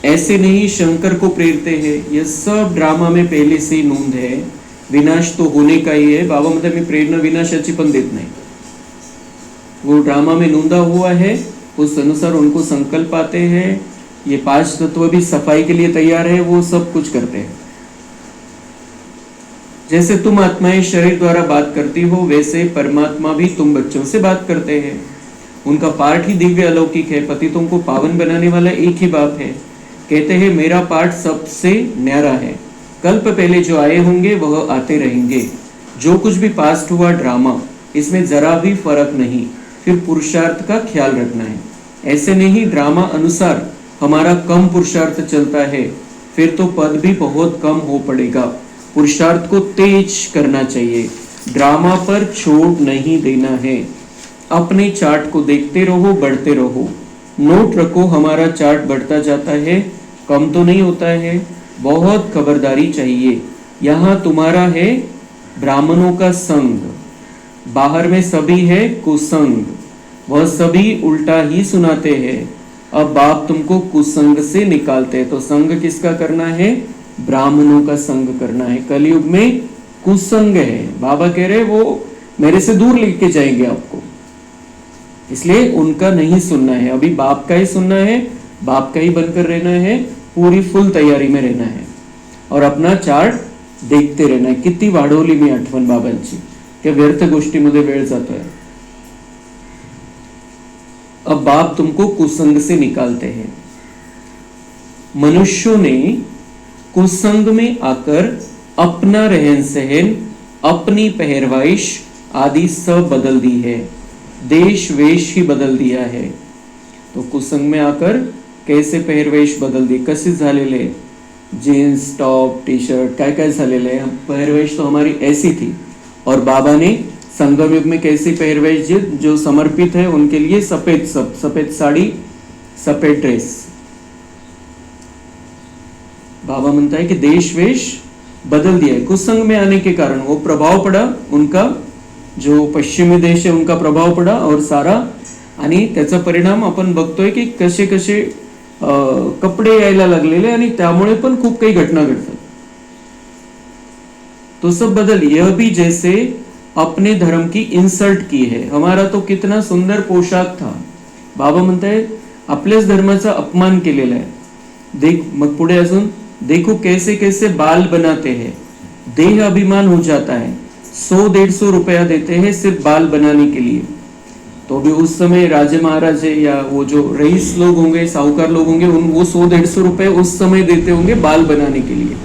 ऐसे नहीं शंकर को प्रेरते हैं. यह सब ड्रामा में पहले से ही नोंद है. विनाश तो होने का ही है. बाबा मतलब मी प्रेरणा विनाशाची पण देत नाही. वो ड्रामा में नोंदा हुआ है, उस अनुसार उनको संकल्प आते हैं. ये 5 तत्व भी सफाई के लिए तैयार है, वो सब कुछ करते हैं. जैसे तुम आत्माएं शरीर द्वारा बात करती हो, वैसे परमात्मा भी तुम बच्चों से बात करते हैं. उनका पाठ ही दिव्य अलौकिक है. पतितों को पावन बनाने वाला एक ही बाप है. कहते हैं मेरा पाठ सबसे न्यारा है. कल्प पहले जो आए होंगे वह आते रहेंगे. जो कुछ भी पास्ट हुआ ड्रामा, इसमें जरा भी फर्क नहीं. फिर पुरुषार्थ का ख्याल रखना है. ऐसे नहीं ड्रामा अनुसार हमारा कम पुरुषार्थ चलता है, फिर तो पद भी बहुत कम हो पड़ेगा. पुरुषार्थ को तेज करना चाहिए. ड्रामा पर छोड़ नहीं देना है. अपने चार्ट को देखते रहो, बढ़ते रहो. नोट रखो हमारा चार्ट बढ़ता जाता है, कम तो नहीं होता है. बहुत खबरदारी चाहिए. यहाँ तुम्हारा है ब्राह्मणों का संग, बाहर में सभी है कुसंग. वह सभी उल्टा ही सुनाते हैं. अब बाप तुमको कुसंग से निकालते हैं. तो संग किसका करना है? ब्राह्मणों का संग करना है. कलयुग में कुसंग है. बाबा कह रहे वो मेरे से दूर लेके जाएंगे आपको, इसलिए उनका नहीं सुनना है. अभी बाप का ही सुनना है, बाप का ही बनकर रहना है. पूरी फुल तैयारी में रहना है और अपना चार्ट देखते रहना है. किती वाढवली मी आठवण बाबांची, त्या व्यर्थ गोष्टीमध्ये वेळ जातोय. अब बाप तुमको कुसंग से निकालते हैं. मनुष्यों ने कुसंग में आकर अपना रहन सहन, अपनी पहरवाइश आदि सब बदल दी है. देश वेश ही बदल दिया है. तो कुसंग में आकर कैसे पहरवेश बदल दी, कसे झालेले जीन्स टॉप टी शर्ट काय काय झालेले. पहरवेश तो हमारी ऐसी थी. और बाबा ने संगम युग में कैसी पहरवेश जो समर्पित है उनके लिए सफेद सफेद साड़ी, सफेद ड्रेस. बाबा म्हणता है कि देश वेश बदल दिया है कुसंग में आने के कारण. वो प्रभाव पड़ा उनका, जो पश्चिमी देश है उनका प्रभाव पड़ा और सारा. आणि त्याचा परिणाम आपण बघतोय की कसे कसे कपडे यायला लागलेले आणि त्यामुळे पण खूप काही घटना घडतात. तो सब बदल. यह भी जैसे अपने धर्म की इंसल्ट की है. हमारा तो कितना सुंदर पोशाख था. बाबा म्हणताय आपल्याच धर्माचा अपमान केलेला आहे. देख मग पुढे अजून देखो कैसे कैसे बाल बनाते हैं. देह अभिमान हो जाता है. 100-150 रुपया देते हैं सिर्फ बाल बनाने के लिए. तो अभी उस समय राजे महाराजे या वो जो रईस लोग होंगे, साहूकार लोग होंगे, वो 100-150 रुपये उस समय देते होंगे बाल बनाने के लिए.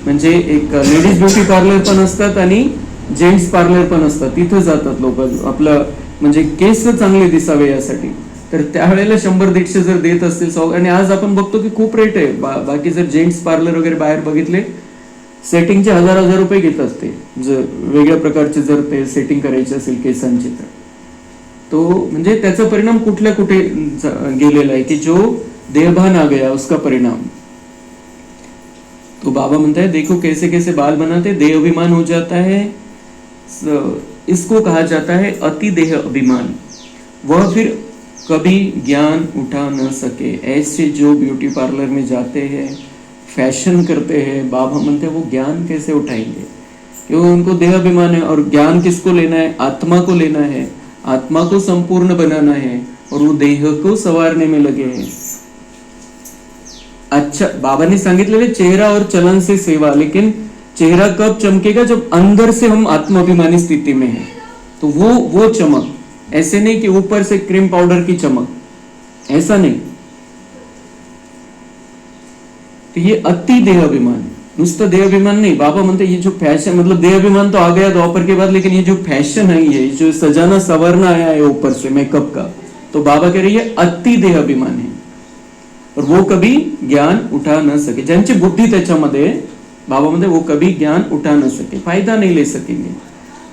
म्हणजे एक लेडीज ब्युटी पार्लर पण असतात आणि जेंट्स पार्लर पण असतात, तिथं जातात लोक आपलं म्हणजे केस चांगले दिसावे यासाठी. तर त्यावेळेला 100-150 जर देत असतील आणि आज आपण बघतो की खूप रेट आहे. बाकी जर जेंट्स पार्लर वगैरे बाहेर बघितले, सेटिंगचे 1000 रुपये घेत असते, जर वेगळ्या प्रकारचे जर ते सेटिंग करायचे असेल केसांची तर. तो म्हणजे त्याचा परिणाम कुठल्या कुठे गेलेला आहे की जो देहभान आ गया उसका परिणाम. तो बाबा म्हणता है देखो कैसे कैसे बाल बनाते, देह अभिमान हो जाता है. इसको कहा जाता है अति देह अभिमान. वह फिर कभी ज्ञान उठा न सके. ऐसे जो ब्यूटी पार्लर में जाते हैं, फैशन करते हैं, बाबा म्हणते वो ज्ञान कैसे उठाएंगे, क्योंकि उनको देह अभिमान है. और ज्ञान किसको लेना है? आत्मा को लेना है, आत्मा को संपूर्ण बनाना है, और वो देह को संवारने में लगे हैं. अच्छा, बाबा ने सांगितलेले चेहरा और चलन से सेवा, लेकिन चेहरा कब चमकेगा? जब अंदर से हम आत्माभिमानी स्थिति में हैं. तो वो चमक, ऐसे नहीं कि ऊपर से क्रीम पाउडर की चमक, ऐसा नहीं. तो ये अति देह अभिमान, नुसतं देह अभिमान नहीं. बाबा म्हणते ये जो फैशन, मतलब देह अभिमान तो आ गया द्वापर के बाद, लेकिन ये जो फैशन है, ये जो सजाना संवरना आया है ऊपर से मेकअप का, तो बाबा कह रहे ये अति देह अभिमान है. और वो कभी ज्ञान उठा न सके. ज्यांची बुद्धी त्याच्यामध्ये, बाबा म्हणते वो कभी ज्ञान उठा न सके, फायदा नहीं ले सकेंगे.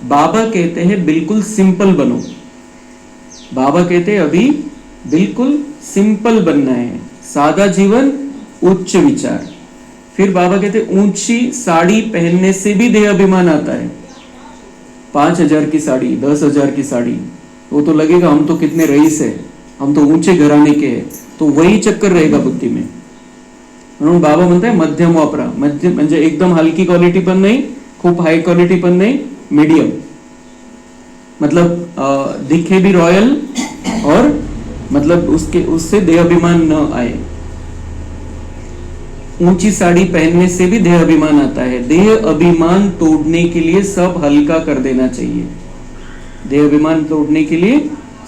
बाबा कहते हैं बिल्कुल सिंपल बनो. बाबा कहते हैं अभी बिल्कुल सिंपल बनना है, सादा जीवन, उच्च विचार. फिर बाबा कहते ऊंची साड़ी पहनने से भी देह अभिमान आता है. 5000 की साड़ी, 10,000 की साड़ी, वो तो लगेगा हम तो कितने रईस है, हम तो ऊंचे घराने के हैं. तो वही चक्कर रहेगा बुद्धी में. म्हणून बाबा म्हणताय मध्यम वापरा. मध्यम म्हणजे एकदम हलकी क्वालिटी पण नाही, खूप हाई क्वालिटी पण नाही, मीडियम. मतलब दिखे भी रॉयल और मतलब उससे देह अभिमान न आए. ऊंची साड़ी पहनने से भी देह अभिमान आता है. देह अभिमान तोड़ने के लिए सब हल्का कर देना चाहिए. देह अभिमान तोड़ने के लिए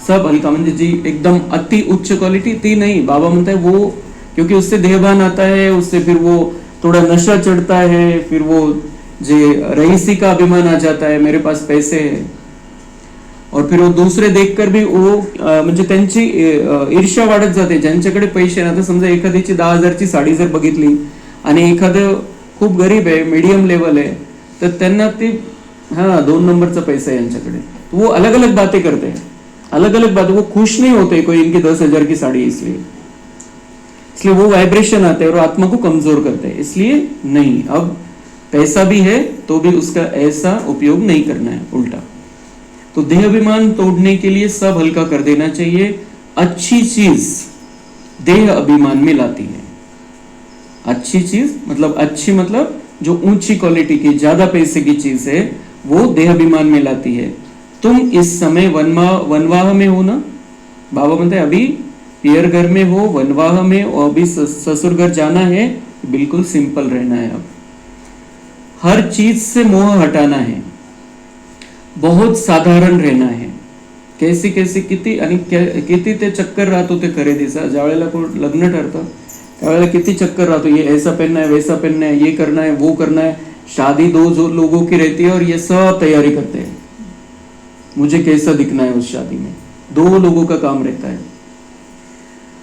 सब हल्का, म्हणजे जी एकदम अति उच्च क्वालिटी ती नहीं. बाबा म्हणता है वो, क्योंकि उससे देहभान आता है, उससे फिर वो थोड़ा नशा चढ़ता है, फिर वो जे रईसी का अभिमान आ जाता है, मेरे पास पैसे है. और फिर वो दूसरे देखकर भी वो म्हणजे त्यांची ईर्ष्या वाढत जाते. ज्यांच्याकडे पैसे ना, तर समजा एखाद्याची 10,000ची साडी जर बघितली आणि एखादं खूप गरीब आहे, मीडियम लेवल है, तर त्यांना ती 2 नंबरचा पैसा है यांच्याकडे, तो वो अलग अलग बातें करते हैं, अलग अलग बातें. वो खुश नहीं होते कोई इनकी 10,000 की साड़ी, इसलिए वो वाइब्रेशन आते हैं और आत्मा को कमजोर करते हैं. इसलिए नहीं, अब पैसा भी है तो भी उसका ऐसा उपयोग नहीं करना है, उल्टा. तो देह अभिमान तोड़ने के लिए सब हल्का कर देना चाहिए. अच्छी चीज देह अभिमान में लाती है. अच्छी चीज मतलब, अच्छी मतलब जो ऊंची क्वालिटी की, ज्यादा पैसे की चीज है, वो देह अभिमान में लाती है. तुम इस समय वनवाह में हो ना. बाबा म्हणते अभी पियर घर में हो, वनवाह में, और अभी ससुर घर जाना है, बिल्कुल सिंपल रहना है. अब हर चीज से मोह हटाना है, बहुत साधारण रहना है. कैसी कैसी किती आणि किती ते चक्कर राहतो ते खरेदीचा. ज्या वेळेला कोण लग्न ठरतं त्यावेळेला किती चक्कर राहतो, ये ऐसा पहनना है, वैसा पहनना है, ये करना है, वो करना है. शादी 2 लोगों की रहती है और ये सब तैयारी करते हैं, मुझे कैसा दिखना है उस शादी में. 2 लोगों का काम रहता है.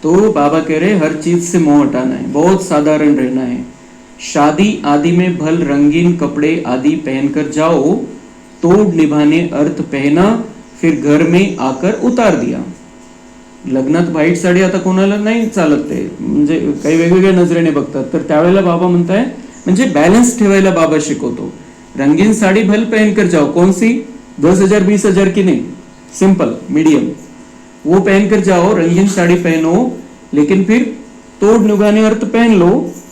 तो बाबा कह रहे हर चीज से मोह हटाना है, बहुत साधारण रहना है. शादी आदि में भल रंगीन कपड़े आदि पहनकर जाओ, तोड़ निभाने अर्थ पहना, फिर घर में आकर उतार दिया. लग्नात व्हाईट साडी आता कोणाला नाही चालत, ते म्हणजे काही वेगवेगळ्या नजरेने बघतात. तर त्यावेळेला बाबा म्हणताय म्हणजे बॅलन्स ठेवायला बाबा शिकवतो. रंगीन साड़ी भल पहनकर जाओ, कौन सी? 10,000 20,000 की नहीं, सिंपल मीडियम, वो पहनकर जाओ. रंगीन साड़ी पहनो, लेकिन फिर तोड़ निभाने अर्थ पहन लो,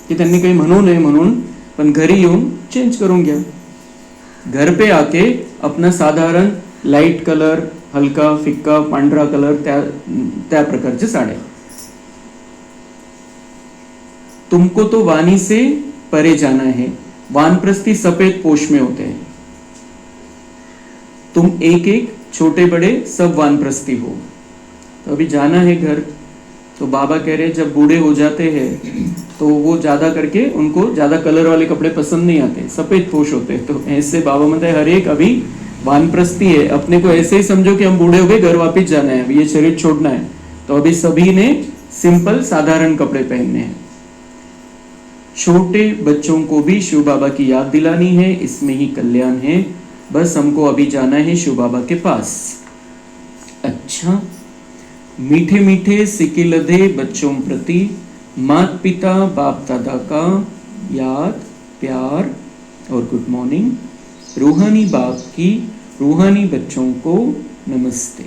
की त्यांनी काही म्हणू नये म्हणून, पण घरी येऊन चेंज करून घ्या. घर पे आके अपना साधारण लाइट कलर, हल्का फिक्का पांढरा कलर, त्या प्रकारचे साड्या. तुमको तो वाणी से परे जाना है, वानप्रस्थी सफेद पोश में होते हैं. तुम एक एक छोटे बड़े सब वानप्रस्थी हो। तो अभी जाना है घर, तो बाबा कह रहे जब बूढ़े हो जाते हैं तो वो ज्यादा करके उनको ज्यादा कलर वाले कपड़े पसंद नहीं आते, सफेद पोश होते हैं। तो ऐसे बाबा मतलब हर एक अभी वानप्रस्थी है, अपने को ऐसे ही समझो कि हम बूढ़े हो गए, घर वापिस जाना है, अभी ये शरीर छोड़ना है। तो अभी सभी ने सिंपल साधारण कपड़े पहनने हैं। छोटे बच्चों को भी शिव बाबा की याद दिलानी है, इसमें ही कल्याण है। बस हमको अभी जाना है शिव बाबा के पास। अच्छा, मीठे मीठे सिक्के लदे बच्चों प्रति माता पिता बाप दादा का याद, प्यार और गुड मॉर्निंग। रूहानी बाप की रूहानी बच्चों को नमस्ते।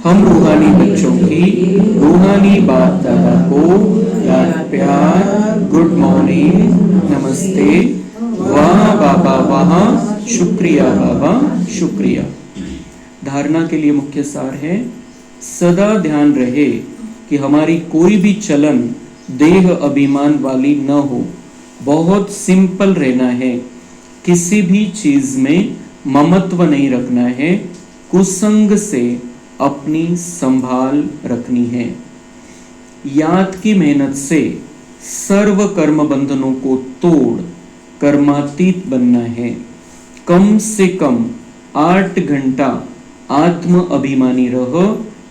हम रूहानी बच्चों की रूहानी बाप दादा को याद, प्यार, गुड मॉर्निंग, नमस्ते। वाह बाबा वाह, शुक्रिया बाबा शुक्रिया। धारणा के लिए मुख्य सार है, सदा ध्यान रहे कि हमारी कोई भी चलन देह अभिमान वाली न हो। बहुत सिंपल रहना है, किसी भी चीज में ममत्व नहीं रखना है, कुसंग से अपनी संभाल रखनी है। याद की मेहनत से सर्व कर्म बंधनों को तोड़ कर्मातीत बनना है। कम से कम 8 घंटा आत्म अभिमानी रहो,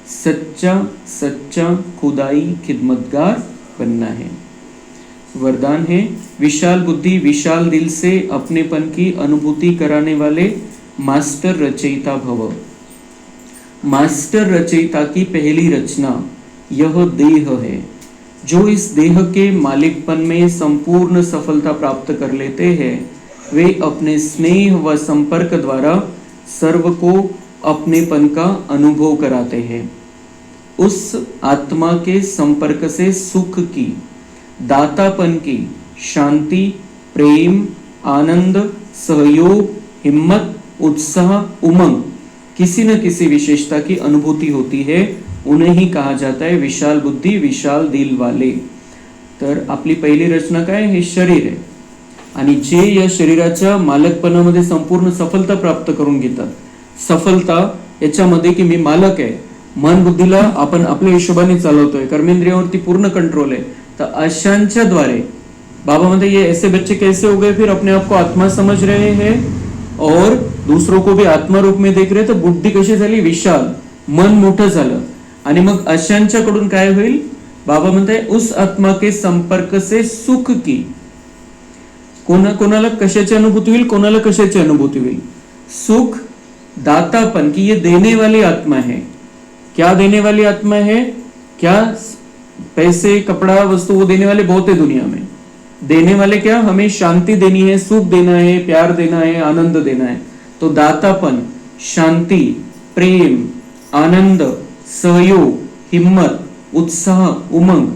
सच्चा सच्चा खुदाई खिदमतगार बनना है। वरदान है, विशाल बुद्धि विशाल दिल से अपनेपन की अनुभूति कराने वाले मास्टर रचयिता भव। मास्टर रचयिता की पहली रचना यह देह है। जो इस देह के मालिकपन में संपूर्ण सफलता प्राप्त कर लेते हैं, वे अपने स्नेह व संपर्क द्वारा सर्व को अपनेपन का अनुभव कराते हैं। उस आत्मा के संपर्क से सुख की, दातापन की, शांति, प्रेम, आनंद, सहयोग, हिम्मत, उत्साह, उमंग, किसी न किसी विशेषता की अनुभूति होती है। उन्हें ही कहा जाता है विशाल बुद्धी विशाल दिल वाले। तर आपली पहिली रचना काय, हे शरीर आहे, आणि जे या शरीराच्या मालकपणामध्ये संपूर्ण सफलता प्राप्त करून घेतात, सफलता याच्यामध्ये की मी मालक आहे, मन बुद्धीला आपण आपल्या हिशोबाने चालवतोय, कर्मेंद्रियांवरती पूर्ण कंट्रोल है, तो अशांच्या द्वारे बाबा म्हणते ये ऐसे बच्चे कैसे हो गए, फिर अपने आप को आत्मा समझ रहे हैं और दूसरों को भी आत्मा रूप में देख रहे, तो बुद्धी कशी झाली, विशाल, मन मोठं झालं। आणि मग अशांच्याकडून काय होईल, बाबा म्हणते उस आत्मा के संपर्क से सुख की, कोणाला कशाची अनुभूती होईल, कोणाला कशाची अनुभूती होईल, सुख, दातापन की ये देने वाली आत्मा है। क्या देने वाली आत्मा है, क्या पैसे कपड़ा वस्तु वो देने वाले बहुत है दुनिया में। देने वाले क्या, हमें शांति देनी है, सुख देना है, प्यार देना है, आनंद देना है। तो दातापन, शांति, प्रेम, आनंद, सहयोग, हिम्मत, उत्साह, उमंग,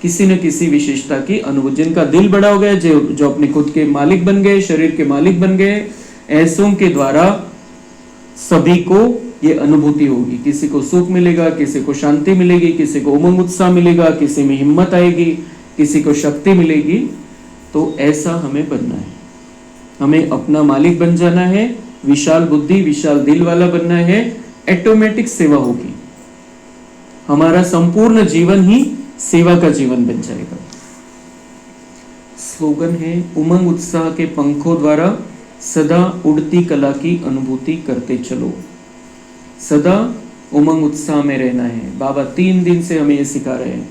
किसी न किसी विशेषता की अनुभूति। जिनका दिल बड़ा हो गया, जो अपने खुद के मालिक बन गए, शरीर के मालिक बन गए, ऐसों के द्वारा सभी को ये अनुभूति होगी। किसी को सुख मिलेगा, किसी को शांति मिलेगी, किसी को उमंग उत्साह मिलेगा, किसी में हिम्मत आएगी, किसी को शक्ति मिलेगी। तो ऐसा हमें बनना है, हमें अपना मालिक बन जाना है, विशाल बुद्धि विशाल दिल वाला बनना है। ऑटोमेटिक सेवा होगी, हमारा संपूर्ण जीवन ही सेवा का जीवन बन जाएगा। स्लोगन है, उमंग उत्साह के पंखों द्वारा सदा उड़ती कला की अनुभूति करते चलो। सदा उमंग उत्साह में रहना है। बाबा 3 दिन से हमें ये सिखा रहे हैं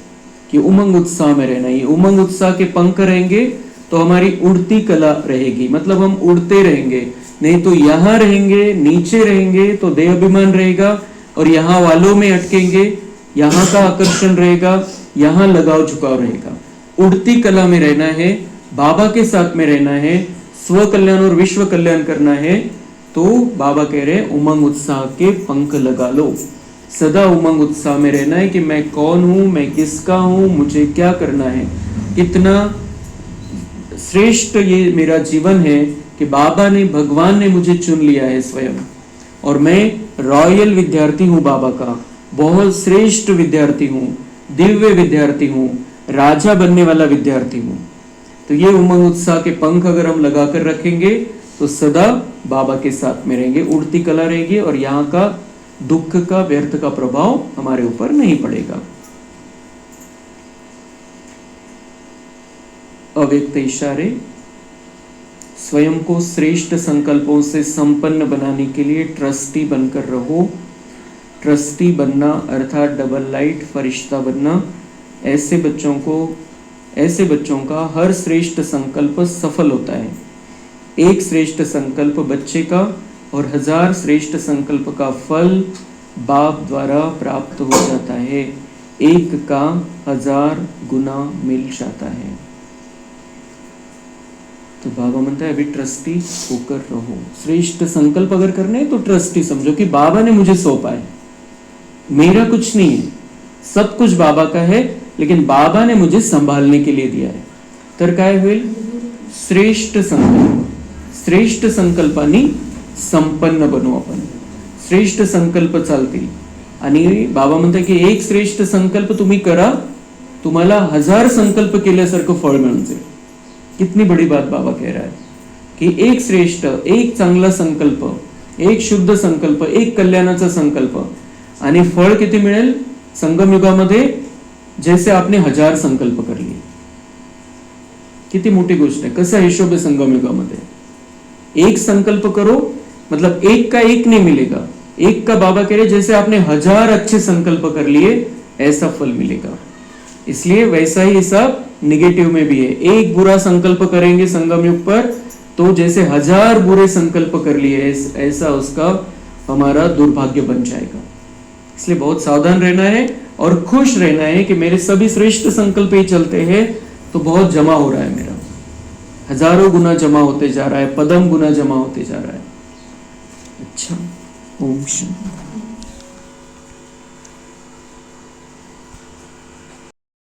कि उमंग उत्साह में रहना है। उमंग उत्साह के पंख रहेंगे तो हमारी उड़ती कला रहेगी, मतलब हम उड़ते रहेंगे। नहीं तो यहाँ रहेंगे, नीचे रहेंगे तो देह अभिमान रहेगा, और यहाँ वालों में अटकेंगे, यहाँ का आकर्षण रहेगा, यहाँ लगाव झुकाव रहेगा। उड़ती कला में रहना है, बाबा के साथ में रहना है, स्व कल्याण और विश्व कल्याण करना है। तो बाबा कह रहे हैं उमंग उत्साह के पंख लगा लो। सदा उमंग उत्साह में रहना है कि मैं कौन हूं, मैं किसका हूं, मुझे क्या करना है। कितना श्रेष्ठ ये मेरा जीवन है कि बाबा ने, भगवान ने मुझे चुन लिया है स्वयं, और मैं रॉयल विद्यार्थी हूं बाबा का, बहुत श्रेष्ठ विद्यार्थी हूं, दिव्य विद्यार्थी हूं, राजा बनने वाला विद्यार्थी हूं। तो ये उमंग उत्साह के पंख अगर हम लगाकर रखेंगे तो सदा बाबा के साथ में रहेंगे, उड़ती कला रहेगी, और यहाँ का दुख का, व्यर्थ का प्रभाव हमारे ऊपर नहीं पड़ेगा। अव्यक्त इशारे, स्वयं को श्रेष्ठ संकल्पों से संपन्न बनाने के लिए ट्रस्टी बनकर रहो। ट्रस्टी बनना अर्थात डबल लाइट फरिश्ता बनना। ऐसे बच्चों का हर श्रेष्ठ संकल्प सफल होता है। एक श्रेष्ठ संकल्प बच्चे का और 1000 श्रेष्ठ संकल्प का फल बाप द्वारा प्राप्त हो जाता है। एक का 1000 गुना मिल जाता है। तो बाबा म्हणता है अभी ट्रस्टी होकर रहो। श्रेष्ठ संकल्प अगर करने हैं तो ट्रस्टी समझो कि बाबा ने मुझे सौंपा है, मेरा कुछ नहीं है, सब कुछ बाबा का है, लेकिन बाबा ने मुझे संभालने के लिए दिया है। तर काय होईल? श्रेष्ठ संकल्प, श्रेष्ठ संकल्पांनी संपन्न बनू आपण। श्रेष्ठ संकल्प चालतील आणि बाबा म्हणतात की एक श्रेष्ठ संकल्प तुम्ही करा, तुम्हाला 1000 संकल्प केल्यासारखं फळ मिळून जाईल। कितनी बड़ी बात बाबा कह रहा है कि एक श्रेष्ठ, एक चांगला संकल्प, एक शुद्ध संकल्प, एक कल्याणाचा संकल्प आणि फळ किती मिळेल? संगम युगामध्ये जैसे आपने 1000 संकल्प कर लिए। किती मोठी गोष्ट है। कसा हिशोब है संगम युगामध्ये? एक संकल्प करो मतलब एक का एक नहीं मिलेगा। एक का बाबा कह रहे जैसे आपने 1000 अच्छे संकल्प कर लिए ऐसा फल मिलेगा। इसलिए वैसा ही हिसाब निगेटिव में भी है। एक बुरा संकल्प करेंगे संगम युग पर तो जैसे 1000 बुरे संकल्प कर लिए ऐसा उसका हमारा दुर्भाग्य बन जाएगा। इसलिए बहुत सावधान रहना है और खुश रहना है कि मेरे सभी श्रेष्ठ संकल्प ही चलते हैं तो बहुत जमा हो रहा है, मेरा हजारों गुना जमा होते जा रहा है, पदम गुना जमा होते जा रहा है। अच्छा, ओम शांति।